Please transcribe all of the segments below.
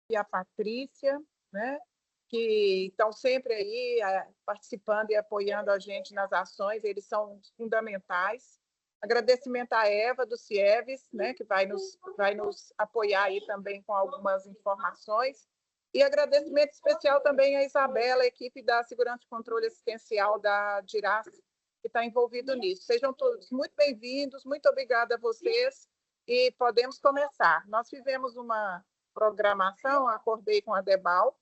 e a Patrícia, né, que estão sempre aí participando e apoiando a gente nas ações, eles são fundamentais. Agradecimento à Eva do CIEVES, né, que vai nos apoiar aí também com algumas informações. E agradecimento especial também à Isabela, a equipe da Segurança e Controle Assistencial da DIRAS, que está envolvido nisso. Sejam todos muito bem-vindos, muito obrigada a vocês e podemos começar. Nós fizemos uma programação, acordei com a Debal,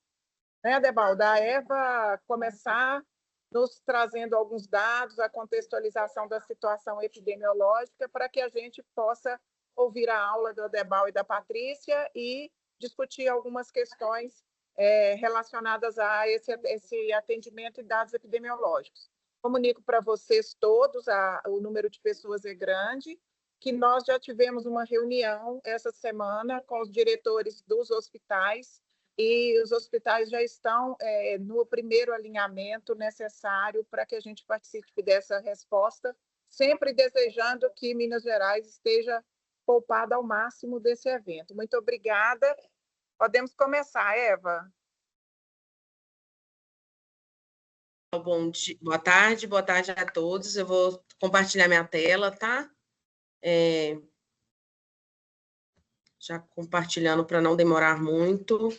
né, Debal, da Eva começar nos trazendo alguns dados, a contextualização da situação epidemiológica, para que a gente possa ouvir a aula da Debal e da Patrícia e discutir algumas questões relacionadas a esse atendimento e dados epidemiológicos. Comunico para vocês todos, o número de pessoas é grande, que nós já tivemos uma reunião essa semana com os diretores dos hospitais, e os hospitais já estão no primeiro alinhamento necessário para que a gente participe dessa resposta, sempre desejando que Minas Gerais esteja poupada ao máximo desse evento. Muito obrigada. Podemos começar, Eva. Boa tarde a todos. Eu vou compartilhar minha tela, tá? Já compartilhando para não demorar muito.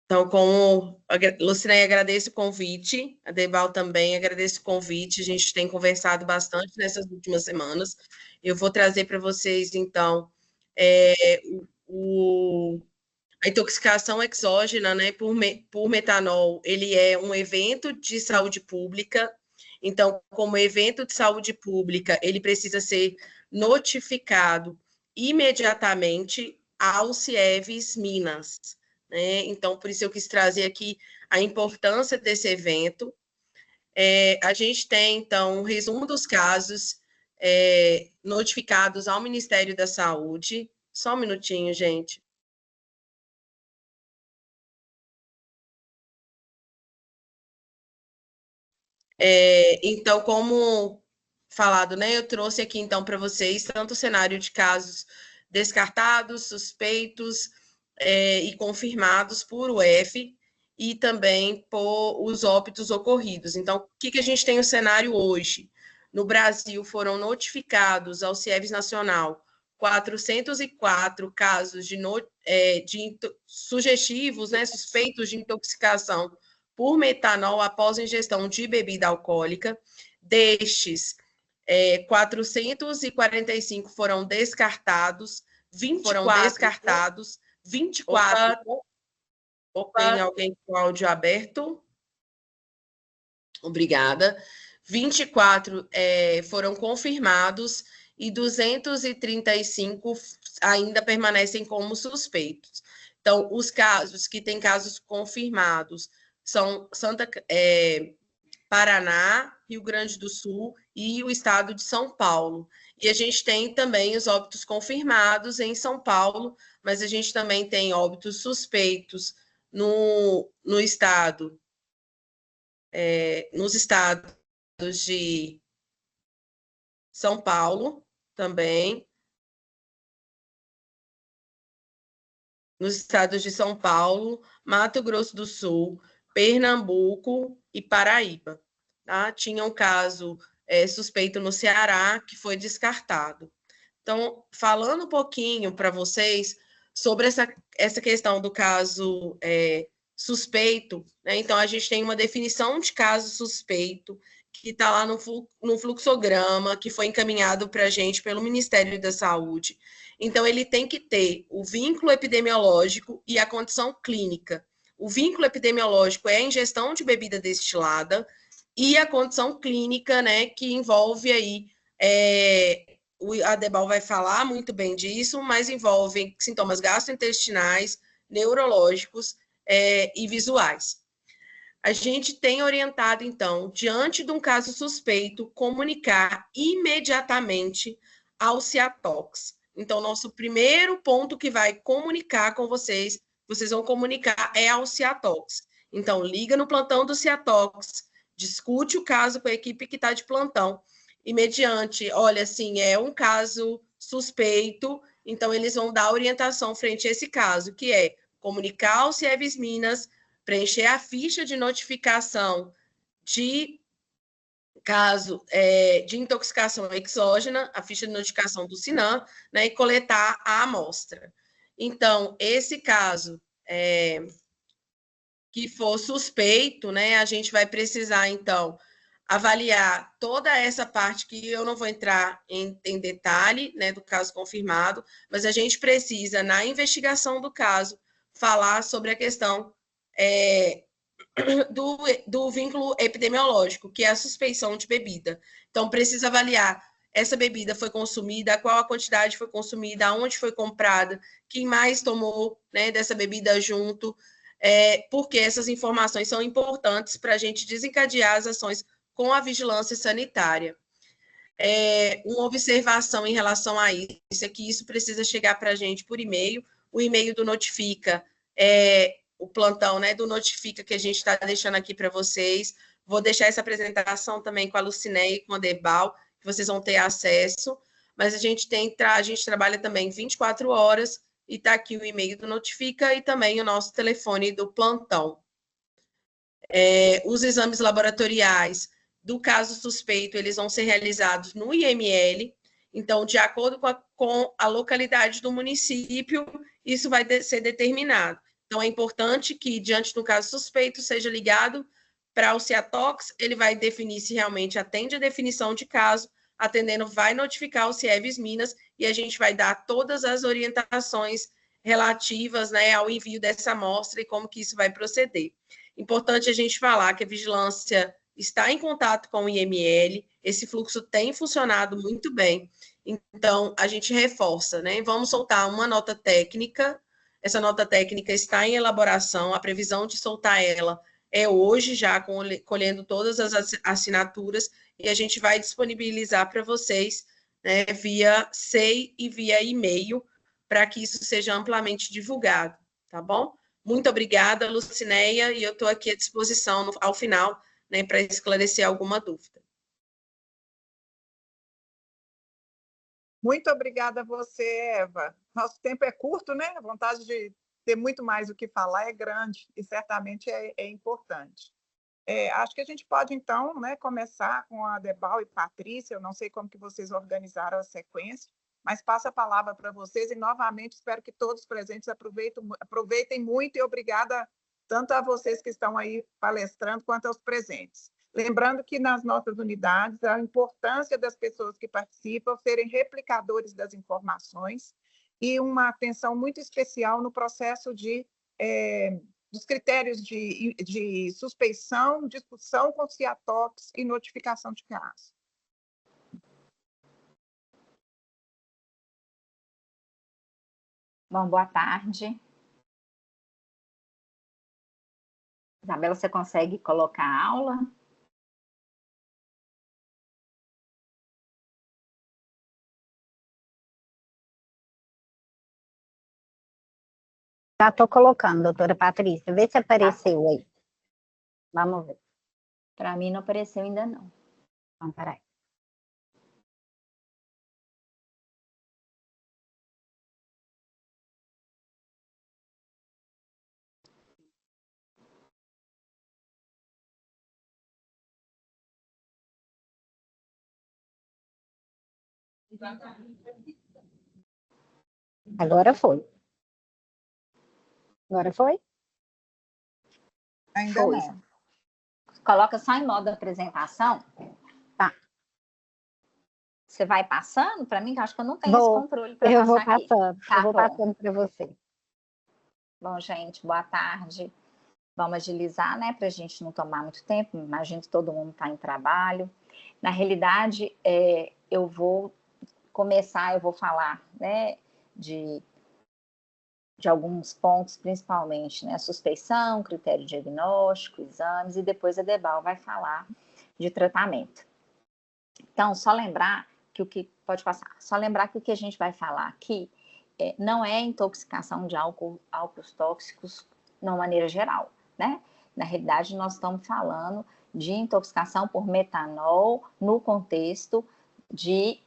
Então, como Lucineia, agradeço o convite, a Debal também agradece o convite, a gente tem conversado bastante nessas últimas semanas. Eu vou trazer para vocês, então, a intoxicação exógena, né, por metanol, ele é um evento de saúde pública. Então, como evento de saúde pública, ele precisa ser notificado imediatamente ao CIEVES Minas, né? Então, por isso eu quis trazer aqui a importância desse evento. A gente tem, então, um resumo dos casos notificados ao Ministério da Saúde. Só um minutinho, gente. Então, como falado, né, eu trouxe aqui, então, para vocês, tanto o cenário de casos descartados, suspeitos e confirmados por UF, e também por os óbitos ocorridos. Então, o que a gente tem no cenário hoje? No Brasil, foram notificados ao CIEVES Nacional 404 casos de sugestivos, né, suspeitos de intoxicação por metanol após ingestão de bebida alcoólica. Destes, 445 foram descartados, 24. Tem alguém com áudio aberto? Obrigada. 24 foram confirmados e 235 ainda permanecem como suspeitos. Então, os casos que têm casos confirmados são Paraná, Rio Grande do Sul e o estado de São Paulo. E a gente tem também os óbitos confirmados em São Paulo, mas a gente também tem óbitos suspeitos no estado, nos estados de São Paulo também, nos estados de São Paulo, Mato Grosso do Sul, Pernambuco e Paraíba. Tá? Tinha um caso suspeito no Ceará que foi descartado. Então, falando um pouquinho para vocês sobre essa questão do caso suspeito, né? Então, a gente tem uma definição de caso suspeito que está lá no fluxograma que foi encaminhado para a gente pelo Ministério da Saúde. Então, ele tem que ter o vínculo epidemiológico e a condição clínica. O vínculo epidemiológico é a ingestão de bebida destilada e a condição clínica, né, que envolve aí, a Debal vai falar muito bem disso, mas envolve sintomas gastrointestinais, neurológicos e visuais. A gente tem orientado, então, diante de um caso suspeito, comunicar imediatamente ao CIATOX. Então, nosso primeiro ponto que vai comunicar com vocês vão comunicar ao CIATOX. Então, liga no plantão do CIATOX, discute o caso com a equipe que está de plantão, e mediante, olha, assim, é um caso suspeito, então eles vão dar orientação frente a esse caso, que é comunicar ao CIEVS Minas, preencher a ficha de notificação de caso de intoxicação exógena, a ficha de notificação do SINAM, né, e coletar a amostra. Então, esse caso que for suspeito, né, a gente vai precisar, então, avaliar toda essa parte que eu não vou entrar em detalhe, né, do caso confirmado, mas a gente precisa, na investigação do caso, falar sobre a questão do vínculo epidemiológico, que é a suspeição de bebida. Então, precisa avaliar essa bebida foi consumida, qual a quantidade foi consumida, aonde foi comprada, quem mais tomou, né, dessa bebida junto, porque essas informações são importantes para a gente desencadear as ações com a vigilância sanitária. Uma observação em relação a isso é que isso precisa chegar para a gente por e-mail. O e-mail do Notifica, o plantão, né, do Notifica que a gente está deixando aqui para vocês. Vou deixar essa apresentação também com a Lucinéia e com a Debal, que vocês vão ter acesso. Mas a gente trabalha também 24 horas e está aqui o e-mail do Notifica e também o nosso telefone do plantão. Os exames laboratoriais do caso suspeito, eles vão ser realizados no IML, então, de acordo com a localidade do município, isso vai ser determinado. Então, é importante que, diante do caso suspeito, seja ligado para o CIATOX, ele vai definir se realmente atende a definição de caso, atendendo, vai notificar o CIEVS Minas e a gente vai dar todas as orientações relativas, né, ao envio dessa amostra e como que isso vai proceder. Importante a gente falar que a vigilância está em contato com o IML, esse fluxo tem funcionado muito bem, então a gente reforça, né? Vamos soltar uma nota técnica, essa nota técnica está em elaboração, a previsão de soltar ela é hoje, já colhendo todas as assinaturas, e a gente vai disponibilizar para vocês, né, via SEI e via e-mail, para que isso seja amplamente divulgado, tá bom? Muito obrigada, Lucinéia, e eu estou aqui à disposição ao final, né, para esclarecer alguma dúvida. Muito obrigada a você, Eva. Nosso tempo é curto, né? A vontade de ter muito mais o que falar é grande e certamente é importante. Acho que a gente pode, então, né, começar com a Debal e Patrícia. Eu não sei como que vocês organizaram a sequência, mas passo a palavra para vocês e, novamente, espero que todos os presentes aproveitem muito e obrigada tanto a vocês que estão aí palestrando quanto aos presentes. Lembrando que nas nossas unidades, a importância das pessoas que participam serem replicadores das informações e uma atenção muito especial no processo dos critérios de suspeição, discussão com CIATOX e notificação de caso. Bom, boa tarde. Isabela, você consegue colocar a aula? Já estou colocando, doutora Patrícia. Vê se apareceu aí. Vamos ver. Para mim não apareceu ainda não. Então, peraí. Agora foi. Agora foi? Ainda foi. não. Coloca só em modo apresentação. Tá. Você vai passando para mim, que eu acho que eu não tenho esse controle para passar aqui. Eu vou passando para você. Bom, gente, boa tarde. Vamos agilizar, né, para a gente não tomar muito tempo. Imagino que todo mundo está em trabalho. Na realidade, eu vou falar, né, de alguns pontos, principalmente, né, suspeição, critério diagnóstico, exames, e depois a Debal vai falar de tratamento. Então, só lembrar que o que a gente vai falar aqui não é intoxicação de álcools tóxicos de uma maneira geral, né? Na realidade, nós estamos falando de intoxicação por metanol no contexto de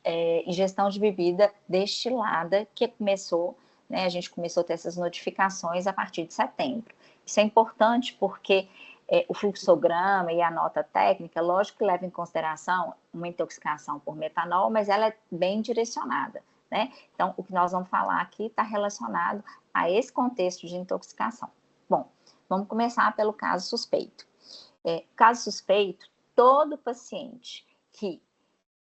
ingestão de bebida destilada, que começou, né, a gente começou a ter essas notificações a partir de setembro. Isso é importante porque o fluxograma e a nota técnica, lógico que leva em consideração uma intoxicação por metanol, mas ela é bem direcionada, né? Então, o que nós vamos falar aqui está relacionado a esse contexto de intoxicação. Bom, vamos começar pelo caso suspeito. Caso suspeito, todo paciente que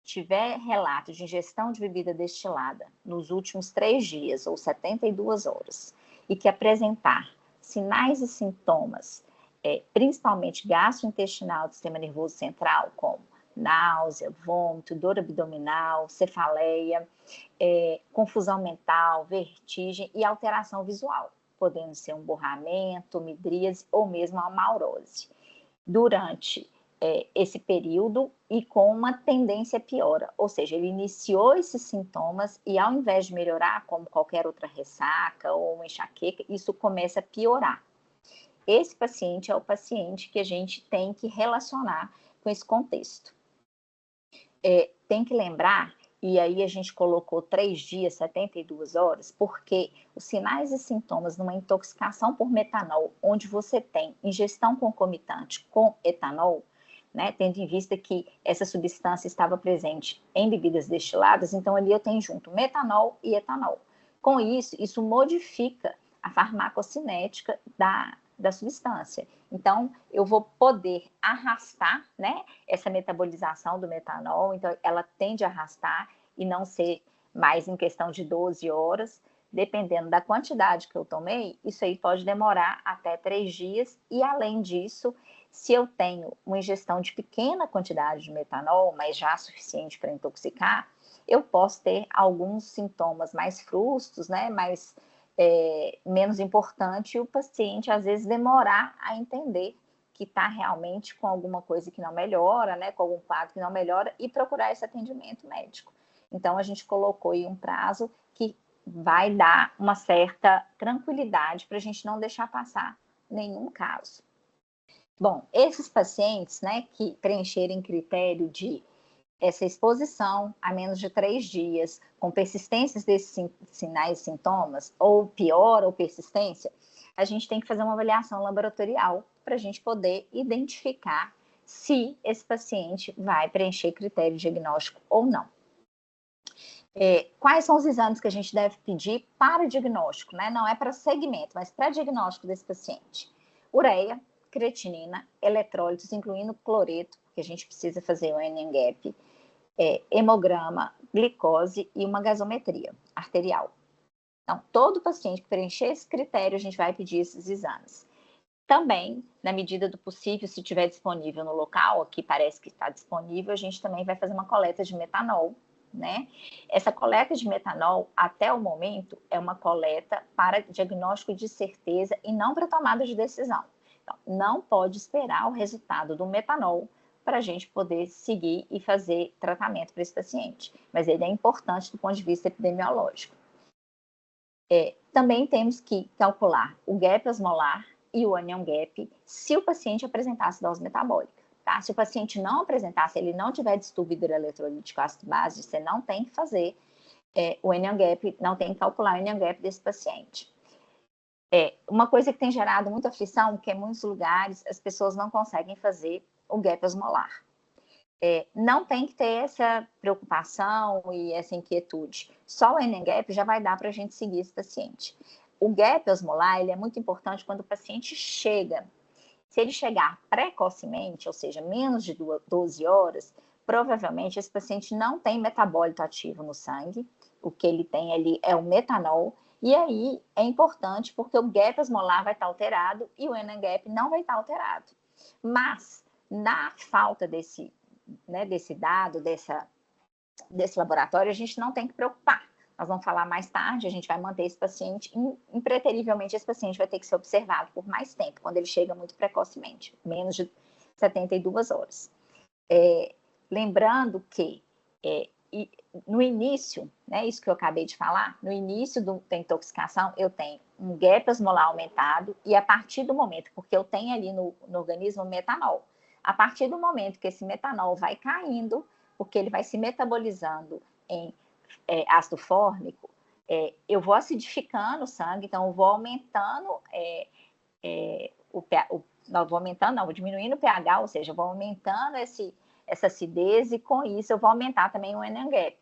tiver relato de ingestão de bebida destilada nos últimos 3 dias ou 72 horas e que apresentar sinais e sintomas, principalmente gastrointestinal do sistema nervoso central, como náusea, vômito, dor abdominal, cefaleia, confusão mental, vertigem e alteração visual, podendo ser um borramento, midríase ou mesmo uma maurose. Durante esse período e com uma tendência piora, ou seja, ele iniciou esses sintomas e ao invés de melhorar, como qualquer outra ressaca ou uma enxaqueca, isso começa a piorar. Esse paciente é o paciente que a gente tem que relacionar com esse contexto. Tem que lembrar, e aí a gente colocou 3 dias, 72 horas, porque os sinais e sintomas numa intoxicação por metanol, onde você tem ingestão concomitante com etanol, né, tendo em vista que essa substância estava presente em bebidas destiladas, então ali eu tenho junto metanol e etanol. Com isso, isso modifica a farmacocinética da substância. Então, eu vou poder arrastar, né, essa metabolização do metanol, então ela tende a arrastar e não ser mais em questão de 12 horas, dependendo da quantidade que eu tomei, isso aí pode demorar até 3 dias, e além disso, se eu tenho uma ingestão de pequena quantidade de metanol, mas já suficiente para intoxicar, eu posso ter alguns sintomas mais frustos, né, menos importante, e o paciente às vezes demorar a entender que está realmente com alguma coisa que não melhora, né, com algum quadro que não melhora, e procurar esse atendimento médico. Então, a gente colocou aí um prazo que vai dar uma certa tranquilidade para a gente não deixar passar nenhum caso. Bom, esses pacientes, né, que preencherem critério de essa exposição a menos de 3 dias, com persistências desses sinais e sintomas, ou pior, ou persistência, a gente tem que fazer uma avaliação laboratorial para a gente poder identificar se esse paciente vai preencher critério diagnóstico ou não. Quais são os exames que a gente deve pedir para diagnóstico, né? Não é para segmento, mas para diagnóstico desse paciente. Ureia, creatinina, eletrólitos, incluindo cloreto, que a gente precisa fazer o NN-GAP, hemograma, glicose e uma gasometria arterial. Então, todo paciente que preencher esse critério, a gente vai pedir esses exames. Também, na medida do possível, se estiver disponível no local, aqui parece que está disponível, a gente também vai fazer uma coleta de metanol, né? Essa coleta de metanol, até o momento, é uma coleta para diagnóstico de certeza e não para tomada de decisão. Então, não pode esperar o resultado do metanol para a gente poder seguir e fazer tratamento para esse paciente. Mas ele é importante do ponto de vista epidemiológico. Também temos que calcular o gap osmolar e o anion gap se o paciente apresentar acidose metabólica. Tá? Se o paciente não apresentar, se ele não tiver distúrbio hidroeletrolítico ácido-base, você não tem que fazer o anion gap, não tem que calcular o anion gap desse paciente. Uma coisa que tem gerado muita aflição, que em muitos lugares as pessoas não conseguem fazer o gap osmolar. Não tem que ter essa preocupação e essa inquietude. Só o NN-GAP já vai dar para a gente seguir esse paciente. O gap osmolar ele é muito importante quando o paciente chega. Se ele chegar precocemente, ou seja, menos de 12 horas, provavelmente esse paciente não tem metabólito ativo no sangue. O que ele tem ali é o metanol. E aí é importante porque o gap osmolar vai estar alterado e o NN-GAP não vai estar alterado. Mas, na falta desse dado, desse laboratório, a gente não tem que preocupar. Nós vamos falar mais tarde, a gente vai manter esse paciente, impreterivelmente esse paciente vai ter que ser observado por mais tempo, quando ele chega muito precocemente, menos de 72 horas. Lembrando que no início, né, isso que eu acabei de falar, no início da intoxicação, eu tenho um gap osmolar aumentado e a partir do momento, porque eu tenho ali no organismo metanol, a partir do momento que esse metanol vai caindo, porque ele vai se metabolizando em ácido fórmico, eu vou acidificando o sangue, então eu vou aumentando vou diminuindo o pH, ou seja, eu vou aumentando essa acidez e com isso eu vou aumentar também o anion gap.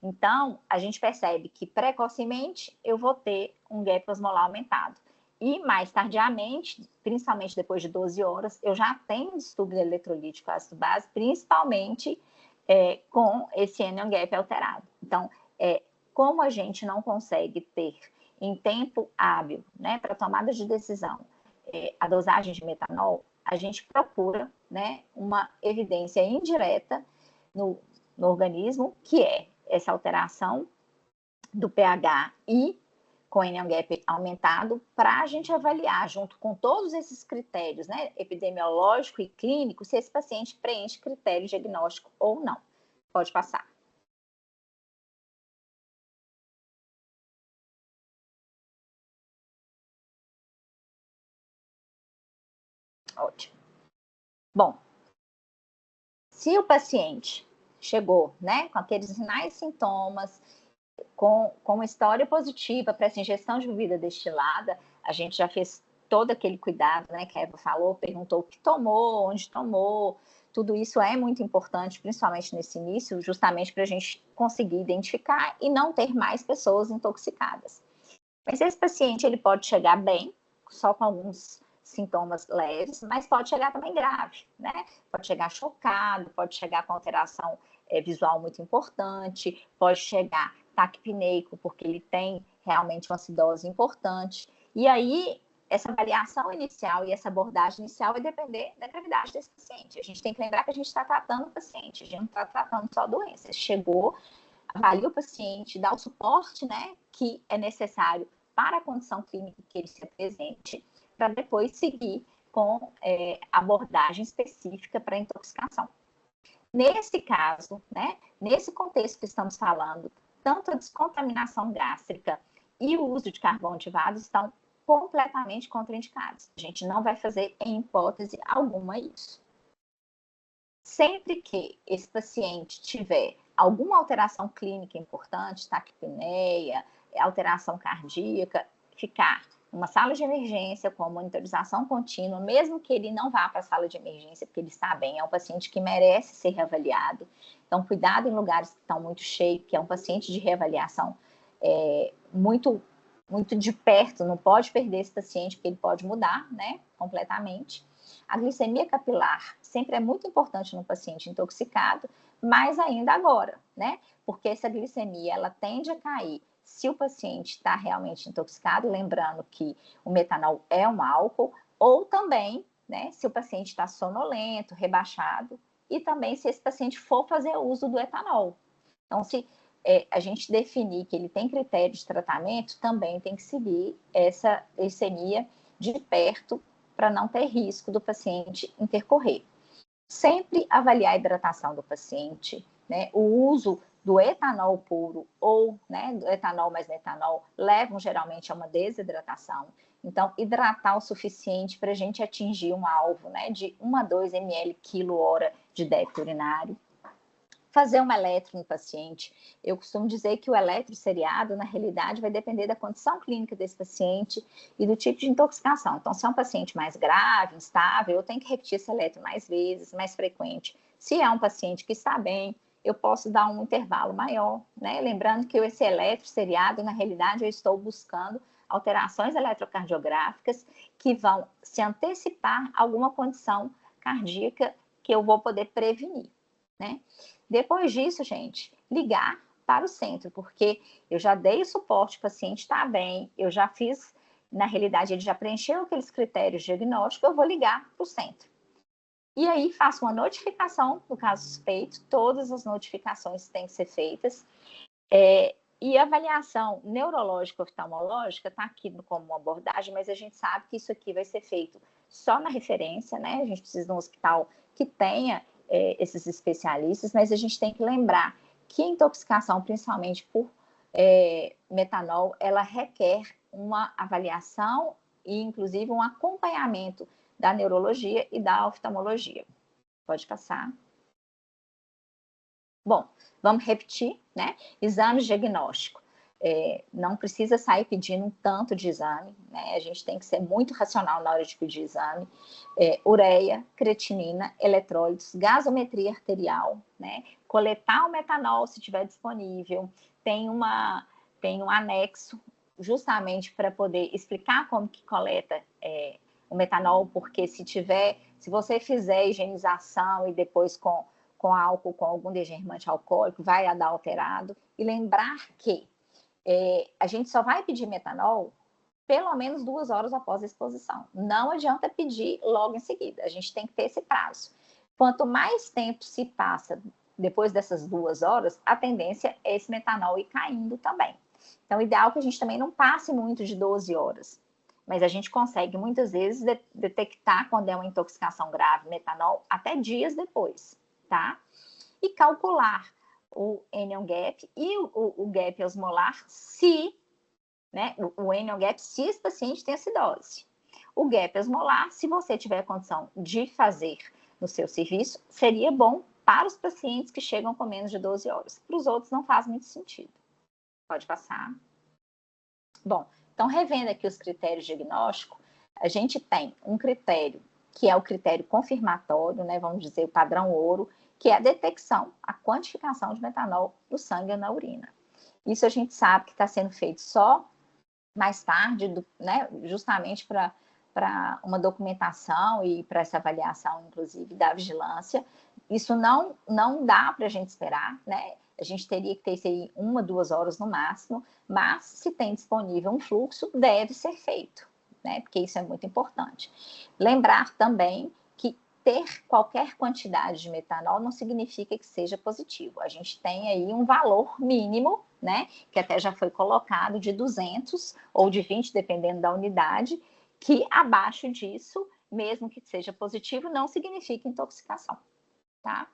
Então, a gente percebe que precocemente eu vou ter um gap osmolar aumentado. E mais tardiamente, principalmente depois de 12 horas, eu já tenho distúrbio eletrolítico ácido base, principalmente com esse anion gap alterado. Então, como a gente não consegue ter em tempo hábil, né, para tomada de decisão, a dosagem de metanol, a gente procura, né, uma evidência indireta no organismo, que é essa alteração do pH e com anion gap aumentado, para a gente avaliar, junto com todos esses critérios, né, epidemiológico e clínico, se esse paciente preenche critério diagnóstico ou não. Pode passar. Ótimo. Bom, se o paciente chegou, né, com aqueles sinais e sintomas, com uma história positiva para essa ingestão de bebida destilada, a gente já fez todo aquele cuidado, né, que a Eva falou, perguntou o que tomou, onde tomou, tudo isso é muito importante, principalmente nesse início, justamente para a gente conseguir identificar e não ter mais pessoas intoxicadas. Mas esse paciente, ele pode chegar bem, só com alguns sintomas leves, mas pode chegar também grave, né? Pode chegar chocado, pode chegar com alteração visual muito importante, pode chegar taquipneico, porque ele tem realmente uma acidose importante. E aí, essa avaliação inicial e essa abordagem inicial vai depender da gravidade desse paciente. A gente tem que lembrar que a gente está tratando o paciente, a gente não está tratando só a doença. Chegou, avalia o paciente, dá o suporte, né, que é necessário para a condição clínica que ele se apresente, para depois seguir com abordagem específica para intoxicação. Nesse caso, né, nesse contexto que estamos falando, tanto a descontaminação gástrica e o uso de carvão ativado estão completamente contraindicados. A gente não vai fazer, em hipótese alguma, isso. Sempre que esse paciente tiver alguma alteração clínica importante, taquipneia, alteração cardíaca, ficar numa sala de emergência com a monitorização contínua, mesmo que ele não vá para a sala de emergência, porque ele está bem, é um paciente que merece ser reavaliado. Então, cuidado em lugares que estão muito cheios, que é um paciente de reavaliação muito de perto, não pode perder esse paciente, porque ele pode mudar, né, completamente. A glicemia capilar sempre é muito importante no paciente intoxicado, mais ainda agora, né, porque essa glicemia, ela tende a cair se o paciente está realmente intoxicado, lembrando que o metanol é um álcool, ou também, né, se o paciente está sonolento, rebaixado, e também se esse paciente for fazer uso do etanol. Então, se a gente definir que ele tem critério de tratamento, também tem que seguir essa glicemia de perto para não ter risco do paciente intercorrer. Sempre avaliar a hidratação do paciente, né, o uso do etanol puro ou, né, do etanol mais metanol levam geralmente a uma desidratação. Então, hidratar o suficiente para a gente atingir um alvo, né, de 1 a 2 ml quilo-hora de débito urinário. Fazer um eletro no paciente. Eu costumo dizer que o eletroseriado, na realidade, vai depender da condição clínica desse paciente e do tipo de intoxicação. Então, se é um paciente mais grave, instável, eu tenho que repetir esse eletro mais vezes, mais frequente. Se é um paciente que está bem, eu posso dar um intervalo maior, né? Lembrando que esse eletroseriado, na realidade, eu estou buscando alterações eletrocardiográficas que vão se antecipar a alguma condição cardíaca que eu vou poder prevenir, né? Depois disso, gente, ligar para o centro, porque eu já dei o suporte, o paciente está bem, eu já fiz, na realidade, ele já preencheu aqueles critérios diagnósticos, eu vou ligar para o centro. E aí faço uma notificação, no caso suspeito, todas as notificações têm que ser feitas. E a avaliação neurológica oftalmológica está aqui como uma abordagem, mas a gente sabe que isso aqui vai ser feito só na referência, né? A gente precisa de um hospital que tenha esses especialistas, mas a gente tem que lembrar que a intoxicação, principalmente por metanol, ela requer uma avaliação e, inclusive, um acompanhamento da neurologia e da oftalmologia. Pode passar. Bom, vamos repetir, né? Exame diagnóstico. Não precisa sair pedindo um tanto de exame, né? A gente tem que ser muito racional na hora de pedir exame. Ureia, creatinina, eletrólitos, gasometria arterial, né? Coletar o metanol se tiver disponível. Tem um anexo justamente para poder explicar como que coleta o metanol, porque se você fizer higienização e depois com álcool, com algum degermante alcoólico, vai dar alterado. E lembrar que a gente só vai pedir metanol pelo menos 2 horas após a exposição. Não adianta pedir logo em seguida, a gente tem que ter esse prazo. Quanto mais tempo se passa depois dessas 2 horas, a tendência é esse metanol ir caindo também. Então, o ideal é que a gente também não passe muito de 12 horas. Mas a gente consegue, muitas vezes, detectar quando é uma intoxicação grave, metanol, até dias depois, tá? E calcular o anion gap e o gap osmolar se, né, o anion gap se esse paciente tem acidose. O gap osmolar, se você tiver condição de fazer no seu serviço, seria bom para os pacientes que chegam com menos de 12 horas. Para os outros não faz muito sentido. Pode passar. Bom, então revendo aqui os critérios diagnósticos, a gente tem um critério que é o critério confirmatório, né, vamos dizer, o padrão ouro, que é a detecção, a quantificação de metanol no sangue ou na urina. Isso a gente sabe que está sendo feito só mais tarde, né, justamente para uma documentação e para essa avaliação, inclusive, da vigilância. Isso não dá para a gente esperar, né? A gente teria que ter isso aí 1 a 2 horas no máximo, mas se tem disponível um fluxo, deve ser feito, né? Porque isso é muito importante. Lembrar também que ter qualquer quantidade de metanol não significa que seja positivo. A gente tem aí um valor mínimo, né? Que até já foi colocado de 200 ou de 20, dependendo da unidade, que abaixo disso, mesmo que seja positivo, não significa intoxicação, tá?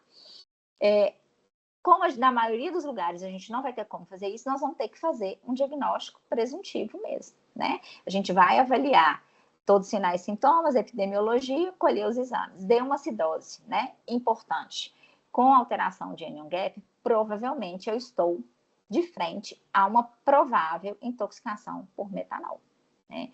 Como na maioria dos lugares a gente não vai ter como fazer isso, nós vamos ter que fazer um diagnóstico presuntivo mesmo, né? A gente vai avaliar todos os sinais e sintomas, epidemiologia, colher os exames. Deu uma acidose, né? Importante. Com alteração de anion gap, provavelmente eu estou de frente a uma provável intoxicação por metanol, né?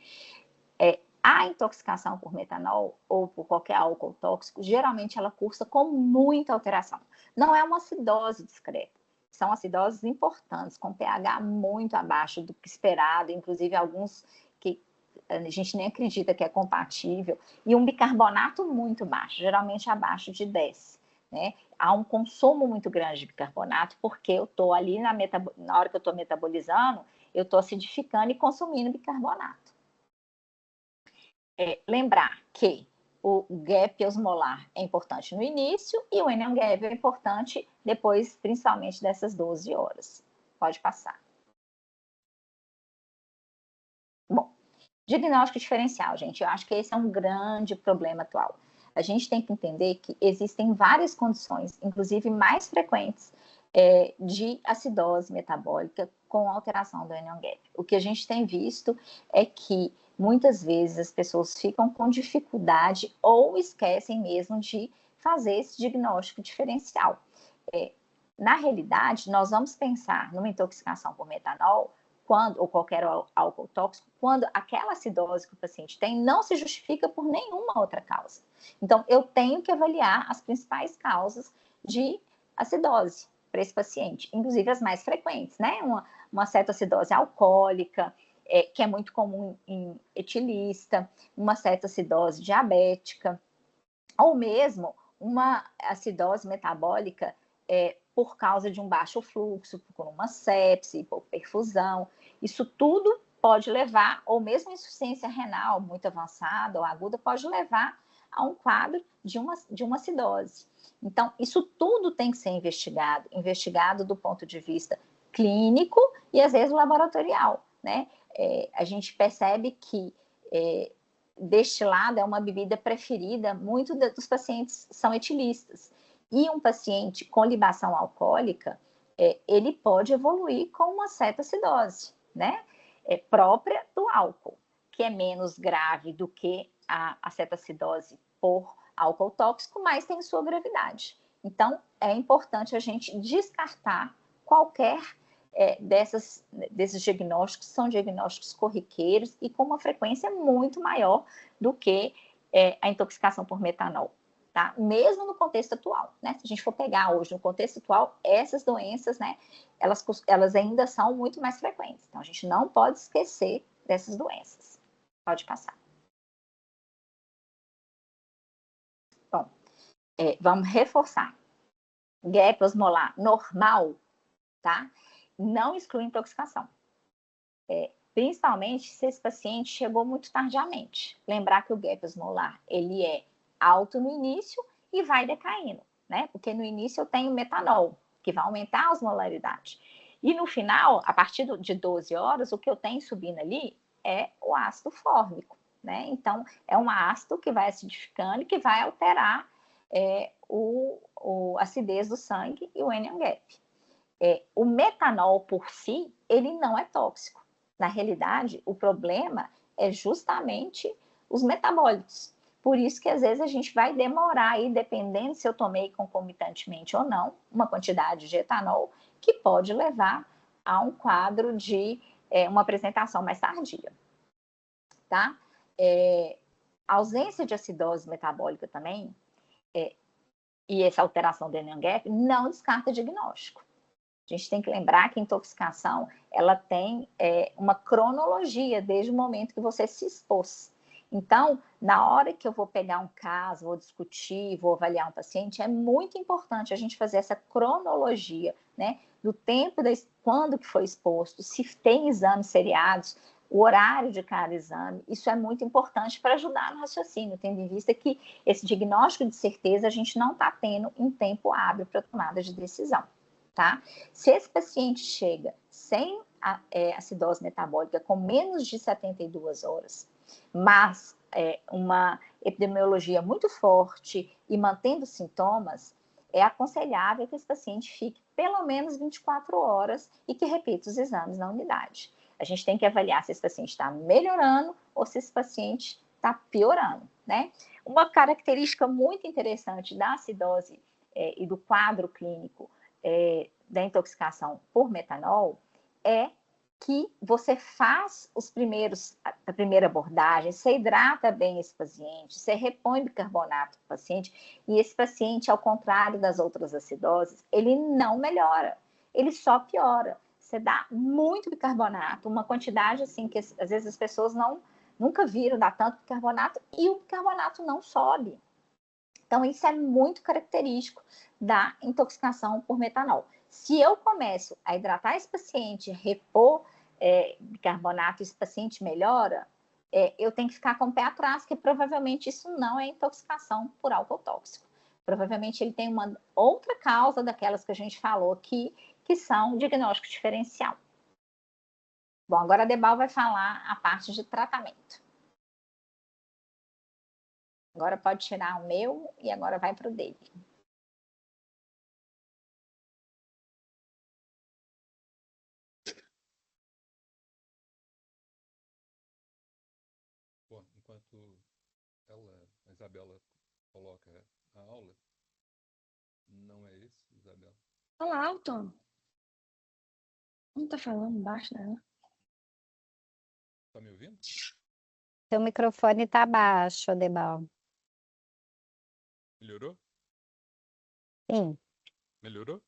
A intoxicação por metanol ou por qualquer álcool tóxico, geralmente ela cursa com muita alteração. Não é uma acidose discreta, são acidoses importantes, com pH muito abaixo do que esperado, inclusive alguns que a gente nem acredita que é compatível, e um bicarbonato muito baixo, geralmente abaixo de 10. Né? Há um consumo muito grande de bicarbonato, porque eu estou ali na hora que eu estou metabolizando, eu estou acidificando e consumindo bicarbonato. Lembrar que o gap osmolar é importante no início e o anion gap é importante depois, principalmente dessas 12 horas. Pode passar. Bom, diagnóstico diferencial, gente. Eu acho que esse é um grande problema atual. A gente tem que entender que existem várias condições, inclusive mais frequentes, de acidose metabólica com alteração do anion gap. O que a gente tem visto é que muitas vezes as pessoas ficam com dificuldade ou esquecem mesmo de fazer esse diagnóstico diferencial. Na realidade, nós vamos pensar numa intoxicação por metanol ou qualquer álcool tóxico, quando aquela acidose que o paciente tem não se justifica por nenhuma outra causa. Então, eu tenho que avaliar as principais causas de acidose para esse paciente, inclusive as mais frequentes, né? Uma cetoacidose alcoólica, que é muito comum em etilista, uma cetoacidose diabética, ou mesmo uma acidose metabólica por causa de um baixo fluxo, por uma sepse, por perfusão. Isso tudo pode levar, ou mesmo insuficiência renal muito avançada ou aguda, pode levar a um quadro de uma acidose. Então, isso tudo tem que ser investigado do ponto de vista clínico e, às vezes, laboratorial, né? A gente percebe que destilado é uma bebida preferida, muito dos pacientes são etilistas. E um paciente com libação alcoólica, ele pode evoluir com uma cetoacidose, né? Própria do álcool, que é menos grave do que a cetoacidose por álcool tóxico, mas tem sua gravidade. Então, é importante a gente descartar qualquer desses diagnósticos, são diagnósticos corriqueiros e com uma frequência muito maior do que a intoxicação por metanol. Tá? Mesmo no contexto atual, né? Se a gente for pegar hoje no contexto atual, essas doenças, né, elas ainda são muito mais frequentes. Então, a gente não pode esquecer dessas doenças. Pode passar. Bom, vamos reforçar. Gap osmolar normal, tá? Não exclui intoxicação. Principalmente se esse paciente chegou muito tardiamente. Lembrar que o gap osmolar, ele é alto no início e vai decaindo, né? Porque no início eu tenho metanol, que vai aumentar a osmolaridade. E no final, a partir de 12 horas, o que eu tenho subindo ali é o ácido fórmico, né? Então, é um ácido que vai acidificando e que vai alterar a acidez do sangue e o anion gap. O metanol por si, ele não é tóxico. Na realidade, o problema é justamente os metabólitos. Por isso que às vezes a gente vai demorar aí, dependendo se eu tomei concomitantemente ou não, uma quantidade de etanol que pode levar a um quadro de uma apresentação mais tardia, tá? A ausência de acidose metabólica também, e essa alteração do anion gap, não descarta diagnóstico. A gente tem que lembrar que a intoxicação, ela tem uma cronologia desde o momento que você se expôs. Então, na hora que eu vou pegar um caso, vou discutir, vou avaliar um paciente, é muito importante a gente fazer essa cronologia, né? Do tempo, quando que foi exposto, se tem exames seriados, o horário de cada exame. Isso é muito importante para ajudar no raciocínio, tendo em vista que esse diagnóstico de certeza a gente não está tendo em tempo hábil para tomada de decisão. Tá? Se esse paciente chega sem acidose metabólica com menos de 72 horas, mas uma epidemiologia muito forte e mantendo sintomas, é aconselhável que esse paciente fique pelo menos 24 horas e que repita os exames na unidade. A gente tem que avaliar se esse paciente está melhorando ou se esse paciente está piorando, né? Uma característica muito interessante da acidose e do quadro clínico da intoxicação por metanol é que você faz a primeira abordagem, você hidrata bem esse paciente, você repõe bicarbonato para o paciente, e esse paciente, ao contrário das outras acidoses, ele não melhora, ele só piora. Você dá muito bicarbonato, uma quantidade assim que às vezes as pessoas nunca viram dar tanto bicarbonato, e o bicarbonato não sobe. Então, isso é muito característico da intoxicação por metanol. Se eu começo a hidratar esse paciente, repor bicarbonato e esse paciente melhora, eu tenho que ficar com o pé atrás, porque provavelmente isso não é intoxicação por álcool tóxico. Provavelmente ele tem uma outra causa daquelas que a gente falou aqui, que são diagnóstico diferencial. Bom, agora a Debal vai falar a parte de tratamento. Agora pode tirar o meu e agora vai para o dele. Bom, enquanto a Isabela coloca a aula, não é esse, Isabela? Fala alto. Não tá falando baixo, né? Tá me ouvindo? Seu microfone está baixo, Debal. Melhorou? Sim, Melhorou?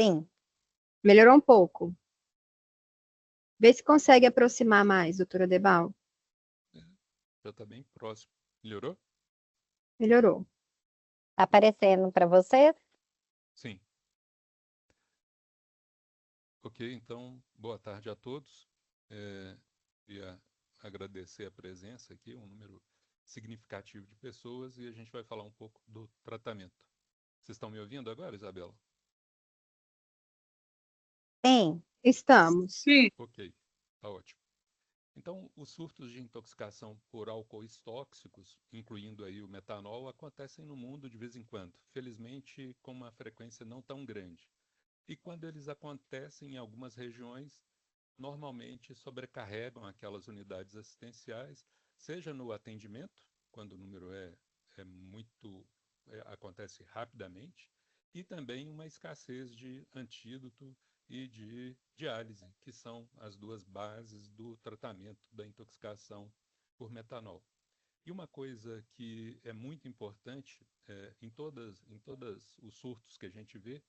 sim. Melhorou um pouco. Vê se consegue aproximar mais, doutora Debal. Já tá bem próximo. Melhorou? Melhorou. Está aparecendo para você? Sim. Ok, então, boa tarde a todos. Queria agradecer a presença aqui, um número significativo de pessoas, e a gente vai falar um pouco do tratamento. Vocês estão me ouvindo agora, Isabela? Sim. Estamos. Sim. Ok, tá ótimo. Então, os surtos de intoxicação por álcoois tóxicos, incluindo aí o metanol, acontecem no mundo de vez em quando, felizmente com uma frequência não tão grande. E quando eles acontecem em algumas regiões, normalmente sobrecarregam aquelas unidades assistenciais, seja no atendimento, quando o número é muito acontece rapidamente, e também uma escassez de antídoto e de diálise, que são as duas bases do tratamento da intoxicação por metanol. E uma coisa que é muito importante em todos os surtos que a gente vê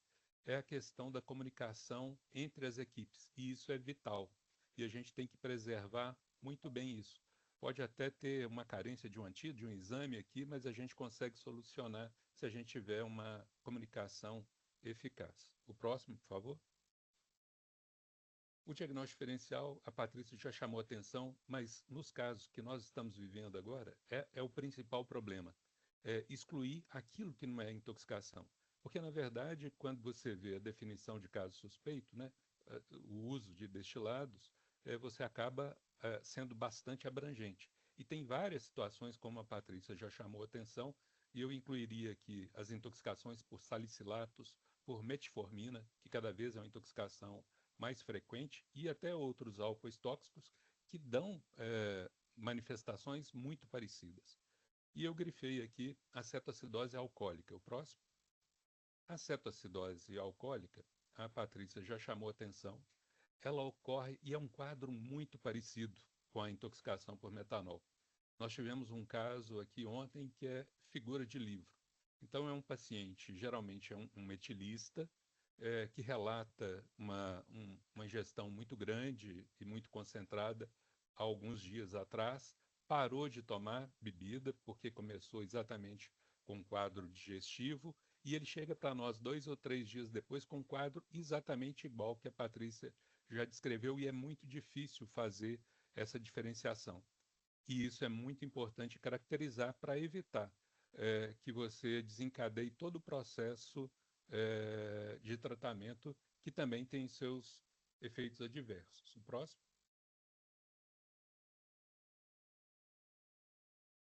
é a questão da comunicação entre as equipes, e isso é vital. E a gente tem que preservar muito bem isso. Pode até ter uma carência de um antídoto, de um exame aqui, mas a gente consegue solucionar se a gente tiver uma comunicação eficaz. O próximo, por favor. O diagnóstico diferencial, a Patrícia já chamou a atenção, mas nos casos que nós estamos vivendo agora, é o principal problema. É excluir aquilo que não é intoxicação. Porque, na verdade, quando você vê a definição de caso suspeito, né, o uso de destilados, você acaba sendo bastante abrangente. E tem várias situações, como a Patrícia já chamou a atenção, e eu incluiria aqui as intoxicações por salicilatos, por metformina, que cada vez é uma intoxicação mais frequente, e até outros álcoois tóxicos que dão manifestações muito parecidas. E eu grifei aqui a cetoacidose alcoólica. O próximo. A cetoacidose alcoólica, a Patrícia já chamou atenção, ela ocorre e é um quadro muito parecido com a intoxicação por metanol. Nós tivemos um caso aqui ontem que é figura de livro. Então é um paciente, geralmente é um metilista, que relata uma ingestão muito grande e muito concentrada há alguns dias atrás, parou de tomar bebida porque começou exatamente com um quadro digestivo, e ele chega para nós 2 ou 3 dias depois com um quadro exatamente igual que a Patrícia já descreveu, e é muito difícil fazer essa diferenciação. E isso é muito importante caracterizar para evitar que você desencadeie todo o processo de tratamento, que também tem seus efeitos adversos. O próximo.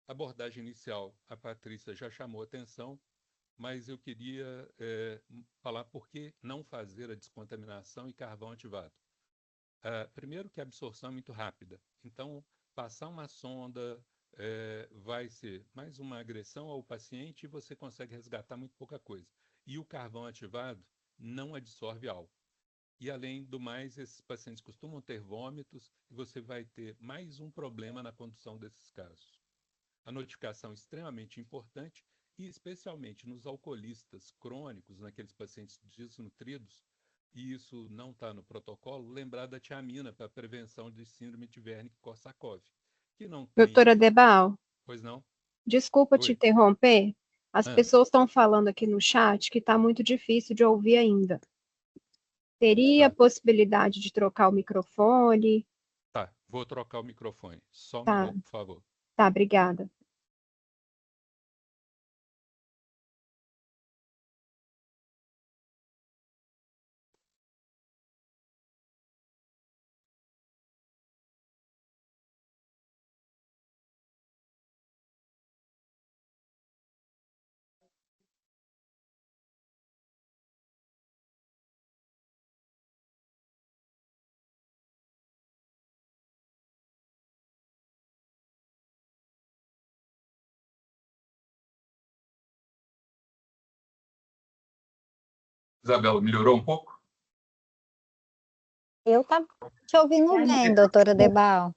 A abordagem inicial, a Patrícia já chamou atenção, mas eu queria falar por que não fazer a descontaminação e carvão ativado. Primeiro que a absorção é muito rápida, então passar uma sonda vai ser mais uma agressão ao paciente e você consegue resgatar muito pouca coisa. E o carvão ativado não absorve álcool. E, além do mais, esses pacientes costumam ter vômitos e você vai ter mais um problema na condução desses casos. A notificação é extremamente importante e, especialmente nos alcoolistas crônicos, naqueles pacientes desnutridos, e isso não está no protocolo, lembrar da tiamina para a prevenção de síndrome de Wernicke-Korsakoff, que não tem... Doutora Debal, Pois não? desculpa te interromper. As pessoas estão falando aqui no chat que está muito difícil de ouvir ainda. Teria possibilidade de trocar o microfone? Tá, vou trocar o microfone. Só um minuto, por favor. Tá, obrigada. Isabela, melhorou um pouco? Eu estava te ouvindo bem, doutora Debal.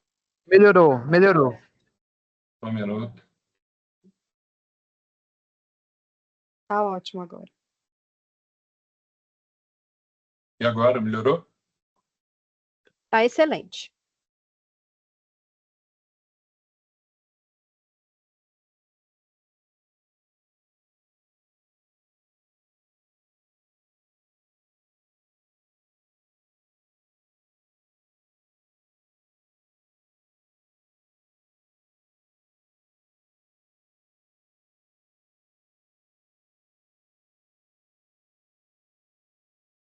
Melhorou, melhorou. Um minuto. Tá ótimo agora. E agora, melhorou? Tá excelente.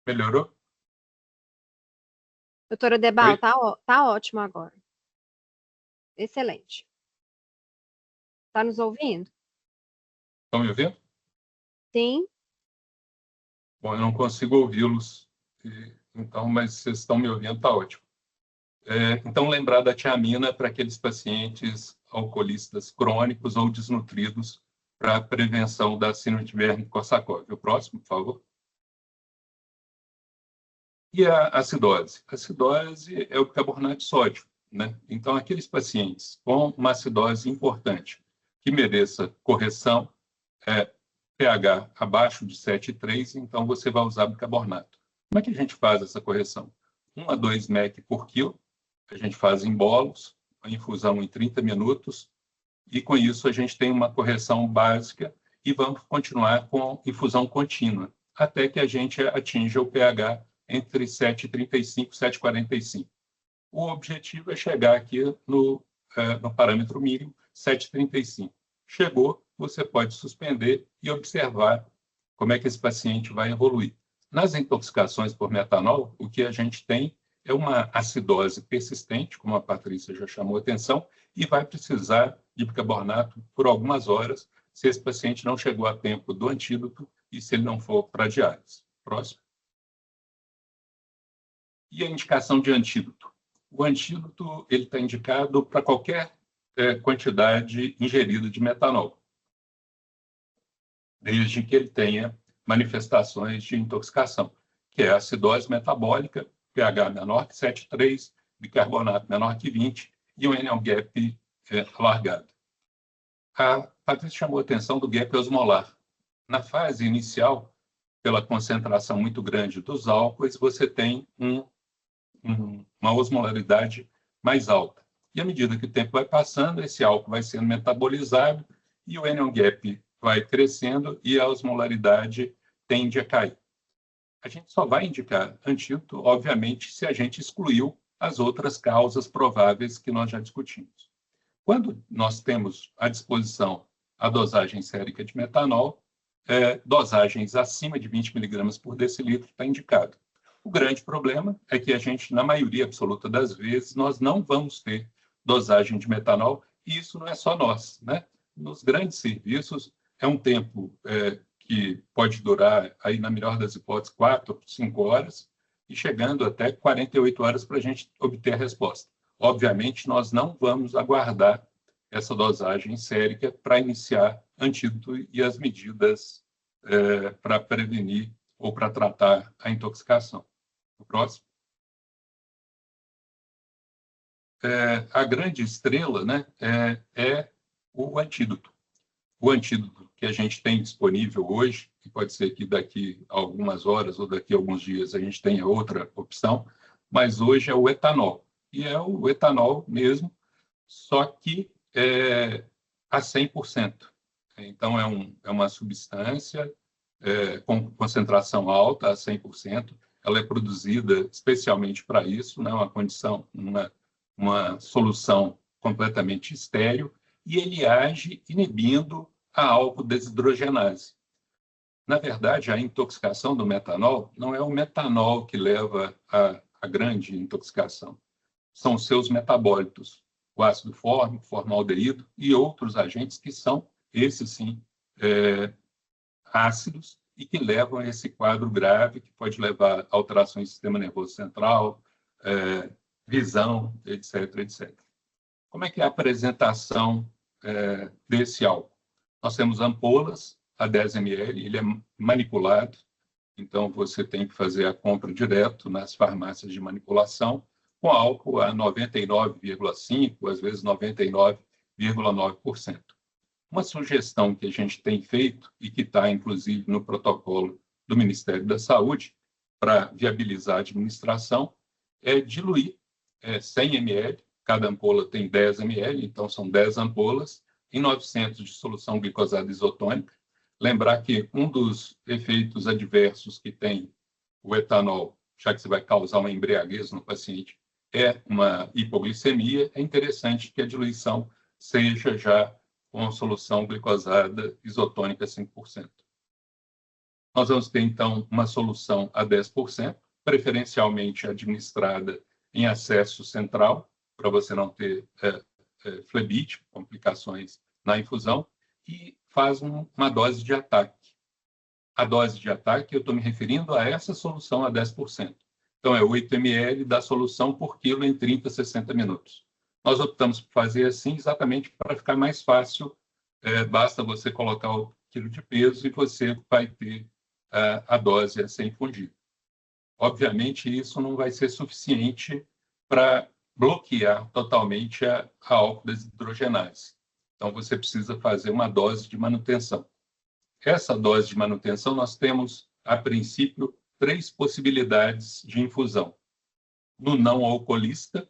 Melhorou? Doutora Debal, Oi? tá ótimo agora. Excelente. Tá nos ouvindo? Estão me ouvindo? Sim. Bom, eu não consigo ouvi-los, então, mas vocês estão me ouvindo, está ótimo. Então, lembrar da tiamina para aqueles pacientes alcoolistas crônicos ou desnutridos, para a prevenção da síndrome de Wernicke-Korsakoff. O próximo, por favor. E a acidose? A acidose é o bicarbonato de sódio, né? Então, aqueles pacientes com uma acidose importante que mereça correção, pH abaixo de 7,3, então você vai usar bicarbonato. Como é que a gente faz essa correção? 1 a 2 mEq por quilo, a gente faz em bolos, a infusão em 30 minutos, e com isso a gente tem uma correção básica e vamos continuar com infusão contínua, até que a gente atinja o pH entre 7,35 e 7,45. O objetivo é chegar aqui no parâmetro mínimo, 7,35. Chegou, você pode suspender e observar como é que esse paciente vai evoluir. Nas intoxicações por metanol, o que a gente tem é uma acidose persistente, como a Patrícia já chamou a atenção, e vai precisar de bicarbonato por algumas horas, se esse paciente não chegou a tempo do antídoto e se ele não for para diálise. Próximo. E a indicação de antídoto? O antídoto ele está indicado para qualquer quantidade ingerida de metanol, desde que ele tenha manifestações de intoxicação, que é a acidose metabólica, pH menor que 7,3, bicarbonato menor que 20 e um anion gap alargado. A Patrícia chamou a atenção do gap osmolar. Na fase inicial, pela concentração muito grande dos álcoois, você tem uma osmolaridade mais alta. E à medida que o tempo vai passando, esse álcool vai sendo metabolizado e o anion gap vai crescendo e a osmolaridade tende a cair. A gente só vai indicar antídoto, obviamente, se a gente excluiu as outras causas prováveis que nós já discutimos. Quando nós temos à disposição a dosagem sérica de metanol, dosagens acima de 20 mg por decilitro está indicado. O grande problema é que a gente, na maioria absoluta das vezes, nós não vamos ter dosagem de metanol, e isso não é só nós, né? Nos grandes serviços, é um tempo que pode durar, aí, na melhor das hipóteses, 4 ou 5 horas, e chegando até 48 horas para a gente obter a resposta. Obviamente, nós não vamos aguardar essa dosagem sérica para iniciar antídoto e as medidas para prevenir ou para tratar a intoxicação. O próximo. A grande estrela, né, é o antídoto. O antídoto que a gente tem disponível hoje, que pode ser que daqui a algumas horas ou daqui a alguns dias a gente tenha outra opção, mas hoje é o etanol. E é o etanol mesmo, só que a 100%. Então, é uma substância com concentração alta, a 100%. Ela é produzida especialmente para isso, né? Uma condição, uma solução completamente estéril, e ele age inibindo a álcool desidrogenase. Na verdade, a intoxicação do metanol não é o metanol que leva à grande intoxicação. São seus metabólitos, o ácido fórmico, formaldeído e outros agentes que são, esses sim, ácidos e que levam a esse quadro grave que pode levar a alterações do sistema nervoso central, visão, etc, etc. Como é que é a apresentação desse álcool? Nós temos ampolas a 10 ml, ele é manipulado, então você tem que fazer a compra direto nas farmácias de manipulação, com álcool a 99,5%, às vezes 99,9%. Uma sugestão que a gente tem feito, e que está, inclusive, no protocolo do Ministério da Saúde, para viabilizar a administração, é diluir 100 ml, cada ampola tem 10 ml, então são 10 ampolas, em 900 de solução glicosada isotônica. Lembrar que um dos efeitos adversos que tem o etanol, já que você vai causar uma embriaguez no paciente, é uma hipoglicemia. É interessante que a diluição seja já com solução glicosada isotônica 5%. Nós vamos ter, então, uma solução a 10%, preferencialmente administrada em acesso central, para você não ter flebite, complicações na infusão, e faz uma dose de ataque. A dose de ataque, eu estou me referindo a essa solução a 10%. Então, é 8 ml da solução por quilo em 30 a 60 minutos. Nós optamos por fazer assim exatamente para ficar mais fácil basta você colocar o quilo de peso e você vai ter a dose a ser infundida. Obviamente, isso não vai ser suficiente para bloquear totalmente a álcool desidrogenase. Então, você precisa fazer uma dose de manutenção. Essa dose de manutenção, nós temos, a princípio, 3 possibilidades de infusão. No não alcoolista,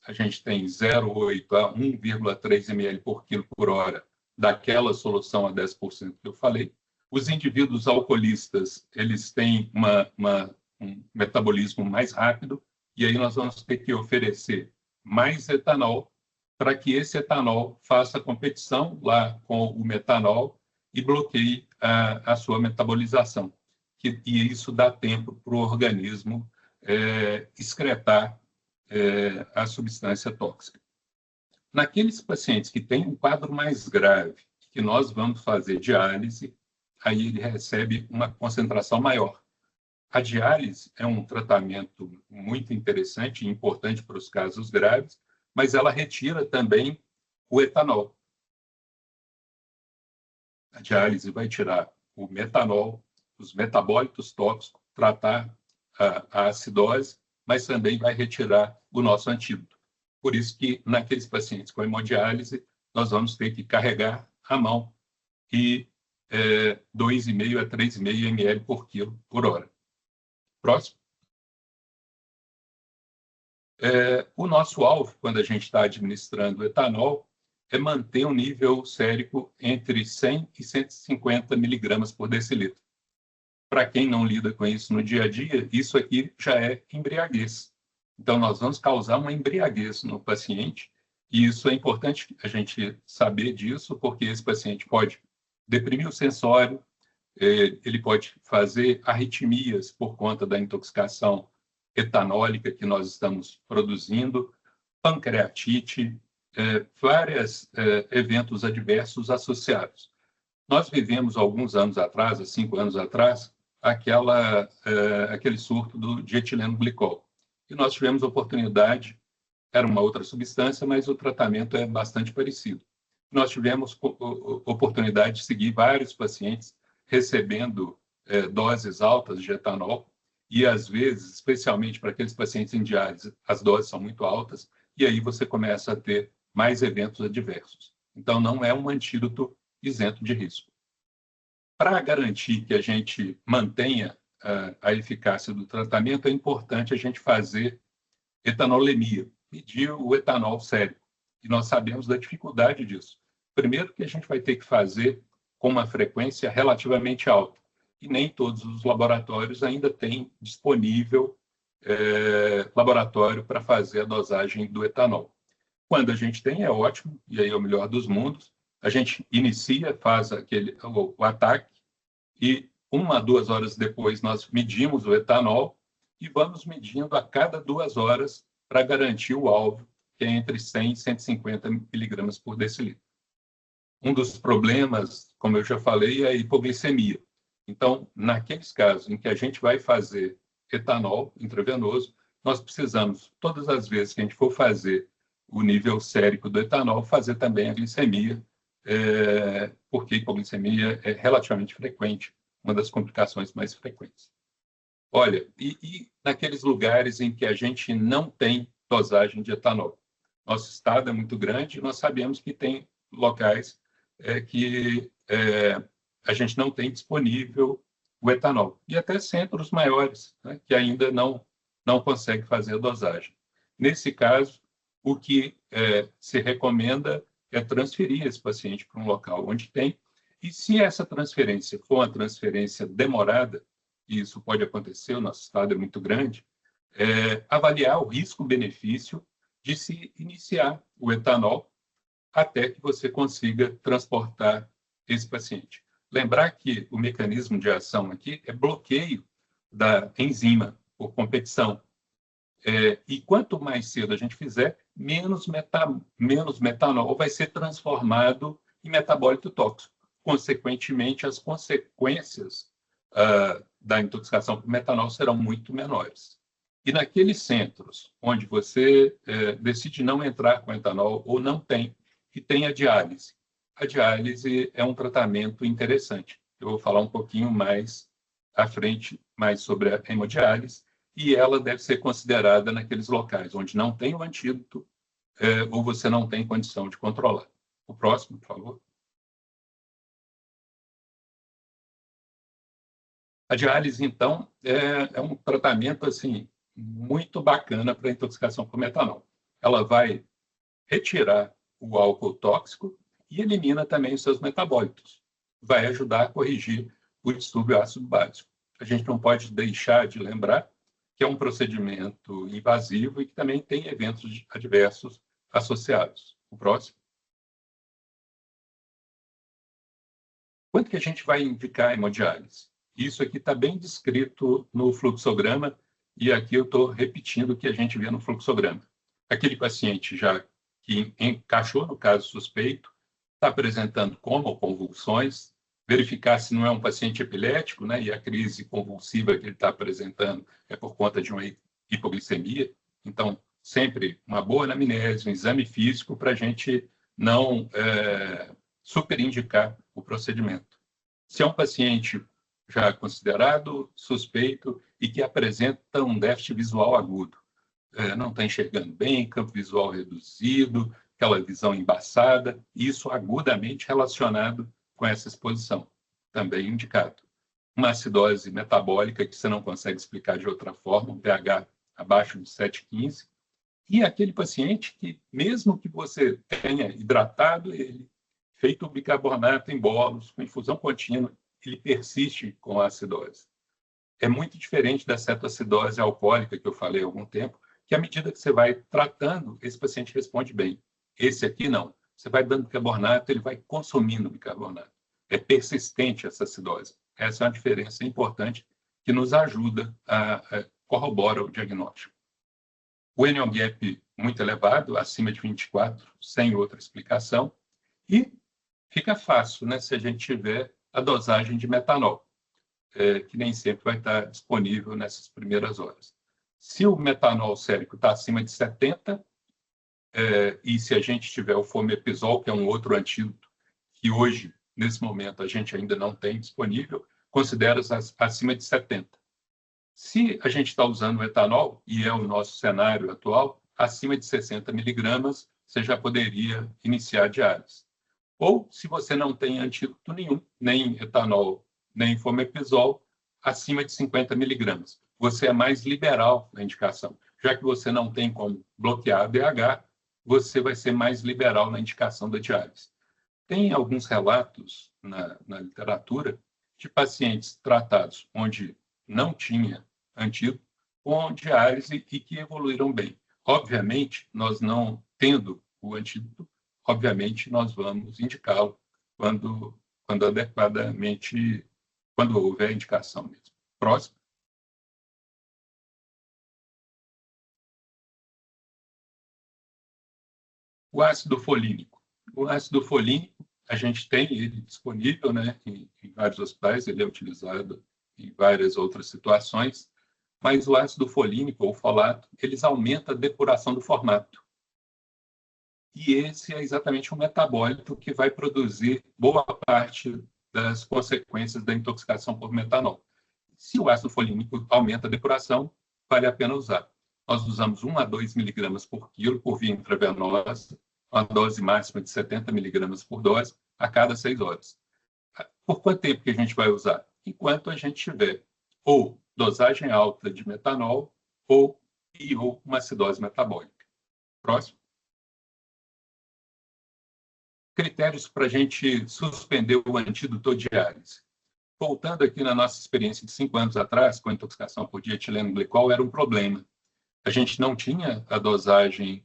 a gente tem 0,8 a 1,3 ml por quilo por hora daquela solução a 10% que eu falei. Os indivíduos alcoolistas, eles têm um metabolismo mais rápido, e aí nós vamos ter que oferecer mais etanol para que esse etanol faça competição lá com o metanol e bloqueie a sua metabolização. E isso dá tempo para o organismo excretar a substância tóxica. Naqueles pacientes que têm um quadro mais grave, que nós vamos fazer diálise, aí ele recebe uma concentração maior. A diálise é um tratamento muito interessante e importante para os casos graves, mas ela retira também o etanol. A diálise vai tirar o metanol, os metabólitos tóxicos, tratar a acidose, mas também vai retirar o nosso antídoto. Por isso que, naqueles pacientes com hemodiálise, nós vamos ter que carregar a mão e 2,5 a 3,5 ml por quilo por hora. Próximo. O nosso alvo, quando a gente está administrando etanol, é manter um nível sérico entre 100 e 150 miligramas por decilitro. Para quem não lida com isso no dia a dia, isso aqui já é embriaguez. Então, nós vamos causar uma embriaguez no paciente, e isso é importante a gente saber disso, porque esse paciente pode deprimir o sensório, ele pode fazer arritmias por conta da intoxicação etanólica que nós estamos produzindo, pancreatite, vários eventos adversos associados. Nós vivemos alguns anos atrás, há 5 anos atrás, aquele surto do dietileno glicol. E nós tivemos a oportunidade, era uma outra substância, mas o tratamento é bastante parecido. Nós tivemos oportunidade de seguir vários pacientes recebendo doses altas de etanol, e às vezes, especialmente para aqueles pacientes em diálise, as doses são muito altas, e aí você começa a ter mais eventos adversos. Então, não é um antídoto isento de risco. Para garantir que a gente mantenha a eficácia do tratamento, é importante a gente fazer etanolemia, medir o etanol sérico. E nós sabemos da dificuldade disso. Primeiro que a gente vai ter que fazer com uma frequência relativamente alta. E nem todos os laboratórios ainda têm disponível laboratório para fazer a dosagem do etanol. Quando a gente tem, é ótimo, e aí é o melhor dos mundos. A gente inicia, faz o ataque, e 1 a 2 horas depois nós medimos o etanol e vamos medindo a cada 2 horas para garantir o alvo, que é entre 100 e 150 miligramas por decilitro. Um dos problemas, como eu já falei, é a hipoglicemia. Então, naqueles casos em que a gente vai fazer etanol intravenoso, nós precisamos, todas as vezes que a gente for fazer o nível sérico do etanol, fazer também a glicemia, porque a hipoglicemia é relativamente frequente, uma das complicações mais frequentes. Olha, e naqueles lugares em que a gente não tem dosagem de etanol? Nosso estado é muito grande, nós sabemos que tem locais que a gente não tem disponível o etanol. E até centros maiores, né, que ainda não conseguem fazer a dosagem. Nesse caso, o que se recomenda é transferir esse paciente para um local onde tem. E se essa transferência for uma transferência demorada, e isso pode acontecer, o nosso estado é muito grande, avaliar o risco-benefício de se iniciar o etanol até que você consiga transportar esse paciente. Lembrar que o mecanismo de ação aqui é bloqueio da enzima por competição. E quanto mais cedo a gente fizer, menos metanol vai ser transformado em metabólito tóxico. Consequentemente, as consequências da intoxicação por metanol serão muito menores. E naqueles centros onde você decide não entrar com etanol ou não tem, que tem a diálise, a diálise é um tratamento interessante. Eu vou falar um pouquinho mais à frente, mais sobre a hemodiálise, e ela deve ser considerada naqueles locais onde não tem o antídoto ou você não tem condição de controlar. O próximo, por favor. A diálise, então, é um tratamento assim, muito bacana para a intoxicação por metanol. Ela vai retirar o álcool tóxico e elimina também os seus metabólitos. Vai ajudar a corrigir o distúrbio ácido básico. A gente não pode deixar de lembrar que é um procedimento invasivo e que também tem eventos adversos associados. O próximo. Quanto que a gente vai indicar a hemodiálise? Isso aqui está bem descrito no fluxograma, e aqui eu estou repetindo o que a gente vê no fluxograma. Aquele paciente já que encaixou no caso suspeito, está apresentando coma ou convulsões, verificar se não é um paciente epilético, né, e a crise convulsiva que ele está apresentando é por conta de uma hipoglicemia. Então, sempre uma boa anamnese, um exame físico para a gente não superindicar o procedimento. Se é um paciente já considerado suspeito e que apresenta um déficit visual agudo, não está enxergando bem, campo visual reduzido, aquela visão embaçada, isso agudamente relacionado com essa exposição, também indicado. Uma acidose metabólica que você não consegue explicar de outra forma, um pH abaixo de 7,15, e aquele paciente que, mesmo que você tenha hidratado ele, feito o bicarbonato em bolos, com infusão contínua, ele persiste com a acidose. É muito diferente da cetoacidose alcoólica que eu falei há algum tempo, que à medida que você vai tratando, esse paciente responde bem. Esse aqui não. Você vai dando bicarbonato, ele vai consumindo bicarbonato. É persistente essa acidose. Essa é uma diferença importante que nos ajuda a corroborar o diagnóstico. O NO-GAP muito elevado, acima de 24, sem outra explicação. E fica fácil, né, se a gente tiver a dosagem de metanol, que nem sempre vai estar disponível nessas primeiras horas. Se o metanol sérico está acima de 70, e se a gente tiver o fomepizol, que é um outro antídoto, que hoje, nesse momento, a gente ainda não tem disponível, considera acima de 70. Se a gente está usando o etanol, e é o nosso cenário atual, acima de 60 miligramas, você já poderia iniciar a diálise. Ou, se você não tem antídoto nenhum, nem etanol, nem fomepizol, acima de 50 miligramas. Você é mais liberal na indicação. Já que você não tem como bloquear a ADH, você vai ser mais liberal na indicação da diálise. Tem alguns relatos na literatura de pacientes tratados onde não tinha antídoto com diálise e que evoluíram bem. Obviamente, nós não tendo o antídoto, obviamente, nós vamos indicá-lo quando adequadamente, quando houver indicação mesmo. Próximo. O ácido folínico. O ácido folínico, a gente tem ele disponível, né, em vários hospitais, ele é utilizado em várias outras situações, mas o ácido folínico ou folato, eles aumentam a depuração do formato. E esse é exatamente um metabólito que vai produzir boa parte das consequências da intoxicação por metanol. Se o ácido folínico aumenta a depuração, vale a pena usar. Nós usamos 1 a 2 miligramas por quilo por via intravenosa, uma dose máxima de 70 miligramas por dose a cada 6 horas. Por quanto tempo que a gente vai usar? Enquanto a gente tiver ou dosagem alta de metanol ou uma acidose metabólica. Próximo. Critérios para a gente suspender o antídoto diálise. Voltando aqui na nossa experiência de 5 anos atrás, com a intoxicação por dietileno glicol, era um problema. A gente não tinha a dosagem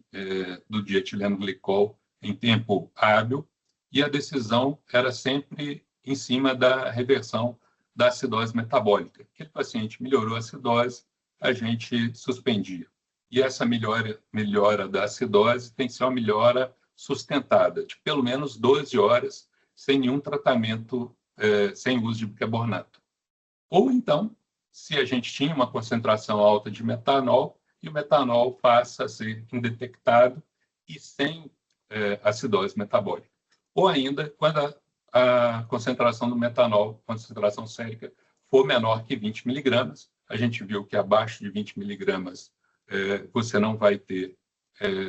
do dietileno glicol em tempo hábil e a decisão era sempre em cima da reversão da acidose metabólica. Aquele paciente melhorou a acidose, a gente suspendia. E essa melhora da acidose tem que ser uma melhora sustentada, de pelo menos 12 horas, sem nenhum tratamento, sem uso de bicarbonato. Ou então, se a gente tinha uma concentração alta de metanol, e o metanol passa a ser indetectado e sem acidose metabólica. ou ainda quando a concentração do metanol, concentração sérica, for menor que 20 miligramas. A gente viu que abaixo de 20 miligramas você não vai ter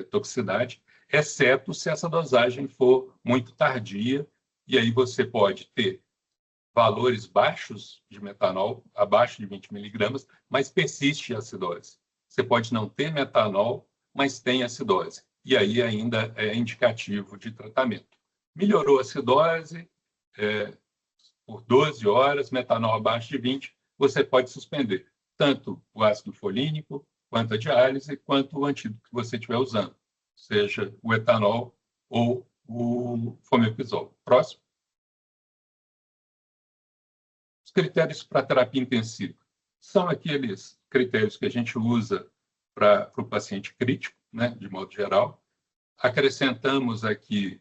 toxicidade, exceto se essa dosagem for muito tardia, e aí você pode ter valores baixos de metanol, abaixo de 20 miligramas, mas persiste a acidose. Você pode não ter metanol, mas tem acidose, e aí ainda é indicativo de tratamento. Melhorou a acidose por 12 horas, metanol abaixo de 20, você pode suspender tanto o ácido folínico, quanto a diálise, quanto o antídoto que você estiver usando, seja o etanol ou o fomepizol. Próximo. Os critérios para terapia intensiva são aqueles critérios que a gente usa para o paciente crítico, né, de modo geral. Acrescentamos aqui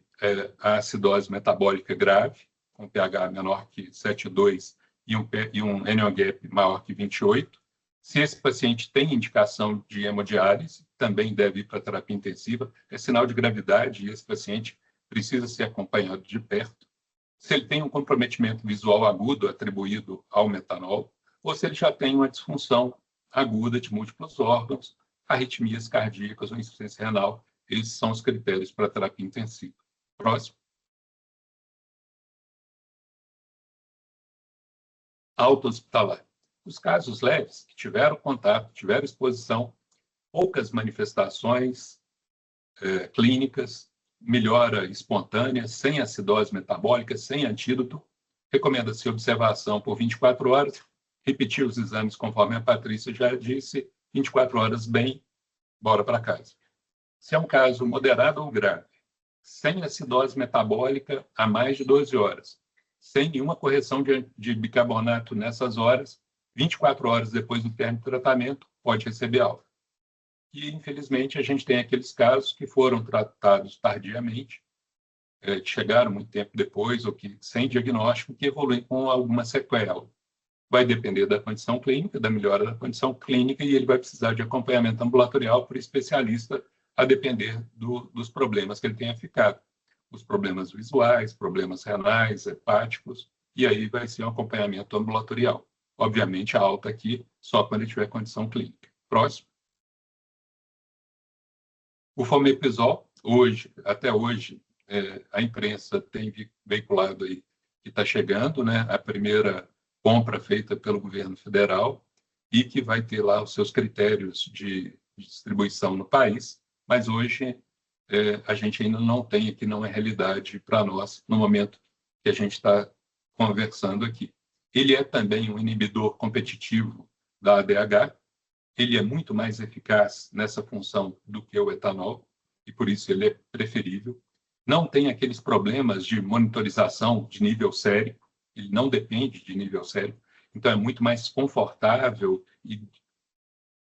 a acidose metabólica grave, com pH menor que 7,2 e um NO-GAP maior que 28. Se esse paciente tem indicação de hemodiálise, também deve ir para terapia intensiva. É sinal de gravidade e esse paciente precisa ser acompanhado de perto. Se ele tem um comprometimento visual agudo atribuído ao metanol, ou se ele já tem uma disfunção aguda de múltiplos órgãos, arritmias cardíacas ou insuficiência renal, esses são os critérios para terapia intensiva. Próximo. Alta hospitalar. Os casos leves que tiveram contato, tiveram exposição, poucas manifestações clínicas, melhora espontânea, sem acidose metabólica, sem antídoto, recomenda-se observação por 24 horas, repetir os exames conforme a Patrícia já disse, 24 horas bem, bora para casa. Se é um caso moderado ou grave, sem acidose metabólica há mais de 12 horas, sem nenhuma correção de bicarbonato nessas horas, 24 horas depois do término do tratamento, pode receber alta. E, infelizmente, a gente tem aqueles casos que foram tratados tardiamente, que chegaram muito tempo depois, ou que sem diagnóstico, que evoluem com alguma sequela. Vai depender da condição clínica, da melhora da condição clínica, e ele vai precisar de acompanhamento ambulatorial por especialista, a depender dos problemas que ele tenha ficado. Os problemas visuais, problemas renais, hepáticos, e aí vai ser um acompanhamento ambulatorial. Obviamente, a alta aqui só quando ele tiver condição clínica. Próximo. O fomepizol, até hoje, a imprensa tem veiculado aí que está chegando, né, a primeira compra feita pelo governo federal e que vai ter lá os seus critérios de distribuição no país, mas hoje a gente ainda não tem aqui, não é realidade para nós no momento que a gente está conversando aqui. Ele é também um inibidor competitivo da ADH, ele é muito mais eficaz nessa função do que o etanol, e por isso ele é preferível. Não tem aqueles problemas de monitorização de nível sérico, ele não depende de nível sérico, então é muito mais confortável e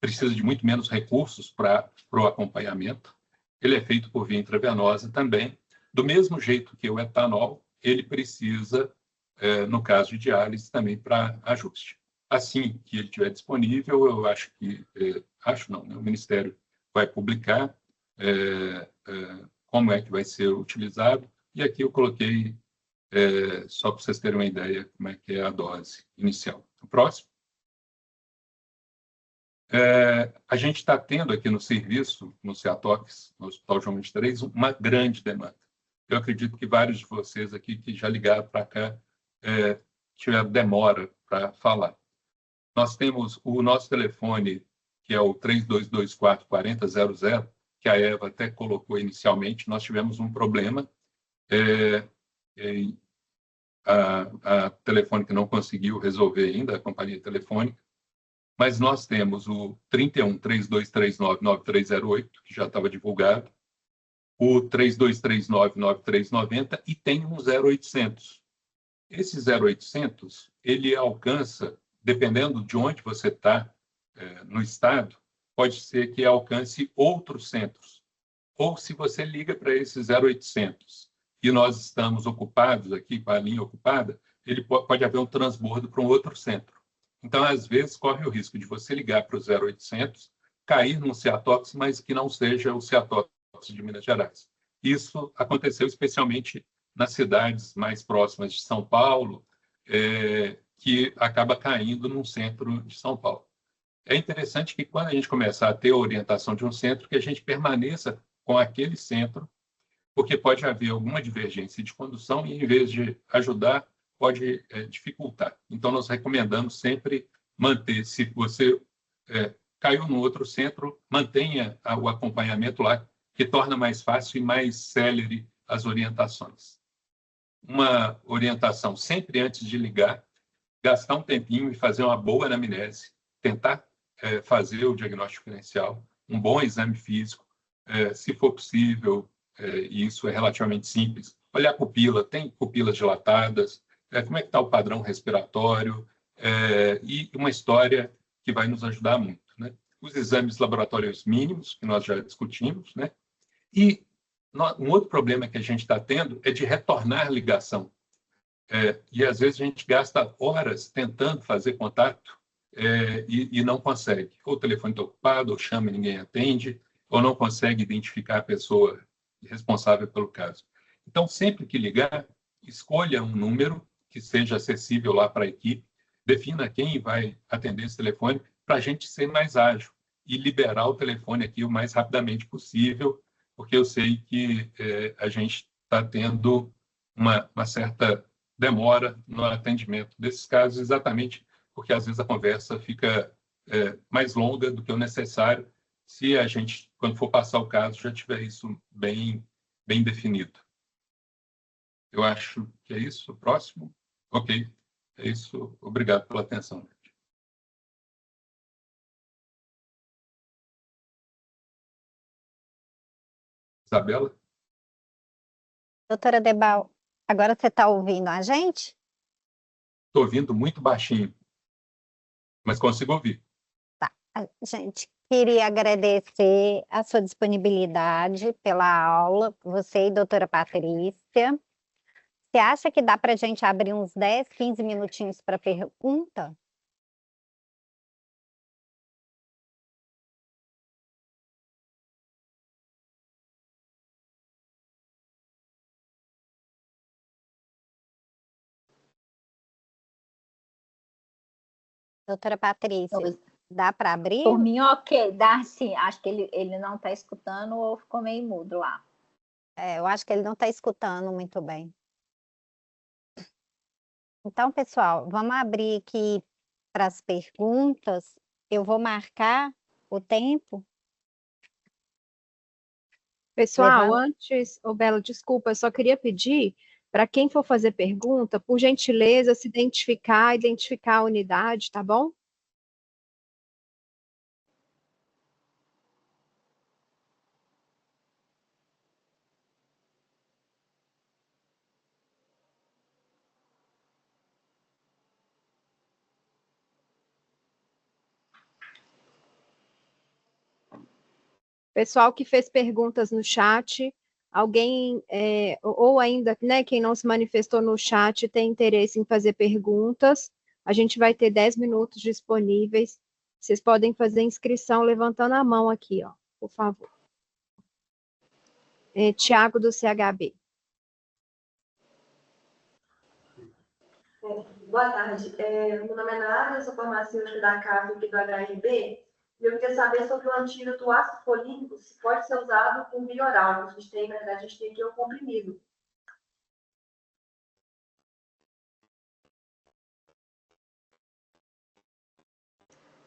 precisa de muito menos recursos para o acompanhamento. Ele é feito por via intravenosa também. Do mesmo jeito que o etanol, ele precisa, no caso de diálise, também para ajuste. Assim que ele estiver disponível, eu acho que... né, o Ministério vai publicar como é que vai ser utilizado. E aqui eu coloquei, só para vocês terem uma ideia, como é que é a dose inicial. O próximo. A gente está tendo aqui no serviço, no CEATOX, no Hospital João 23, uma grande demanda. Eu acredito que vários de vocês aqui que já ligaram para cá tiveram demora para falar. Nós temos o nosso telefone, que é o 3224-4000, que a Eva até colocou inicialmente. Nós tivemos um problema, a Telefônica não conseguiu resolver ainda, a companhia telefônica, mas nós temos o 31-3239-9308, que já estava divulgado, o 3239-9390 e tem um 0800. Esse 0800, ele alcança, dependendo de onde você está no estado, pode ser que alcance outros centros. Ou se você liga para esse 0800 e nós estamos ocupados aqui, com a linha ocupada, ele pode haver um transbordo para um outro centro. Então, às vezes, corre o risco de você ligar para o 0800, cair num CEATOX, mas que não seja o CEATOX de Minas Gerais. Isso aconteceu especialmente nas cidades mais próximas de São Paulo, que acaba caindo num centro de São Paulo. É interessante que, quando a gente começar a ter a orientação de um centro, que a gente permaneça com aquele centro, porque pode haver alguma divergência de condução e, em vez de ajudar, pode dificultar. Então, nós recomendamos sempre manter, se você caiu no outro centro, mantenha o acompanhamento lá, que torna mais fácil e mais célere as orientações. Uma orientação sempre antes de ligar, gastar um tempinho e fazer uma boa anamnese, tentar fazer o diagnóstico diferencial, um bom exame físico, se for possível, e isso é relativamente simples, olhar a pupila, tem pupilas dilatadas, como é que está o padrão respiratório, e uma história que vai nos ajudar muito, né? Os exames laboratórios mínimos, que nós já discutimos, né? E um outro problema que a gente está tendo é de retornar ligação. E às vezes a gente gasta horas tentando fazer contato e não consegue. Ou o telefone está ocupado, ou chama e ninguém atende, ou não consegue identificar a pessoa responsável pelo caso. Então, sempre que ligar, escolha um número que seja acessível lá para a equipe, defina quem vai atender esse telefone para a gente ser mais ágil e liberar o telefone aqui o mais rapidamente possível, porque eu sei que a gente está tendo uma certa demora no atendimento desses casos, exatamente porque às vezes a conversa fica mais longa do que o necessário, se a gente, quando for passar o caso, já tiver isso bem definido. Eu acho que é isso. Próximo? Ok, é isso. Obrigado pela atenção. Isabela? Doutora Debal, agora você está ouvindo a gente? Estou ouvindo muito baixinho, mas consigo ouvir. Tá. A gente queria agradecer a sua disponibilidade pela aula, você e doutora Patrícia. Você acha que dá para a gente abrir uns 10, 15 minutinhos para pergunta? Doutora Patrícia, dá para abrir? Por mim, ok, dá sim. Acho que ele não está escutando ou ficou meio mudo lá. Eu acho que ele não está escutando muito bem. Então, pessoal, vamos abrir aqui para as perguntas. Eu vou marcar o tempo. Pessoal, antes, Bela, desculpa, eu só queria pedir para quem for fazer pergunta, por gentileza, se identificar a unidade, tá bom? Pessoal que fez perguntas no chat, alguém, ou ainda, né, quem não se manifestou no chat tem interesse em fazer perguntas, a gente vai ter 10 minutos disponíveis. Vocês podem fazer inscrição levantando a mão aqui, ó, por favor. Tiago, do CHB. Boa tarde. Meu nome é Nara, eu sou farmacêutica da CAF aqui do HRB. E eu queria saber sobre o antídoto ácido folínico, se pode ser usado por via oral. A gente tem, na verdade, a gente tem aqui o comprimido.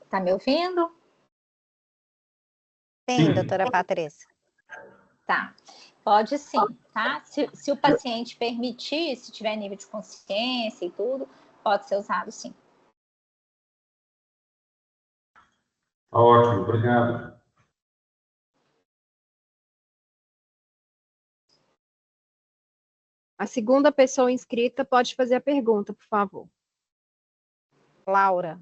Tá me ouvindo? Sim, doutora Patrícia. Tá. Pode sim, tá? Se o paciente permitir, se tiver nível de consciência e tudo, pode ser usado sim. Ótimo, obrigado. A segunda pessoa inscrita pode fazer a pergunta, por favor. Laura.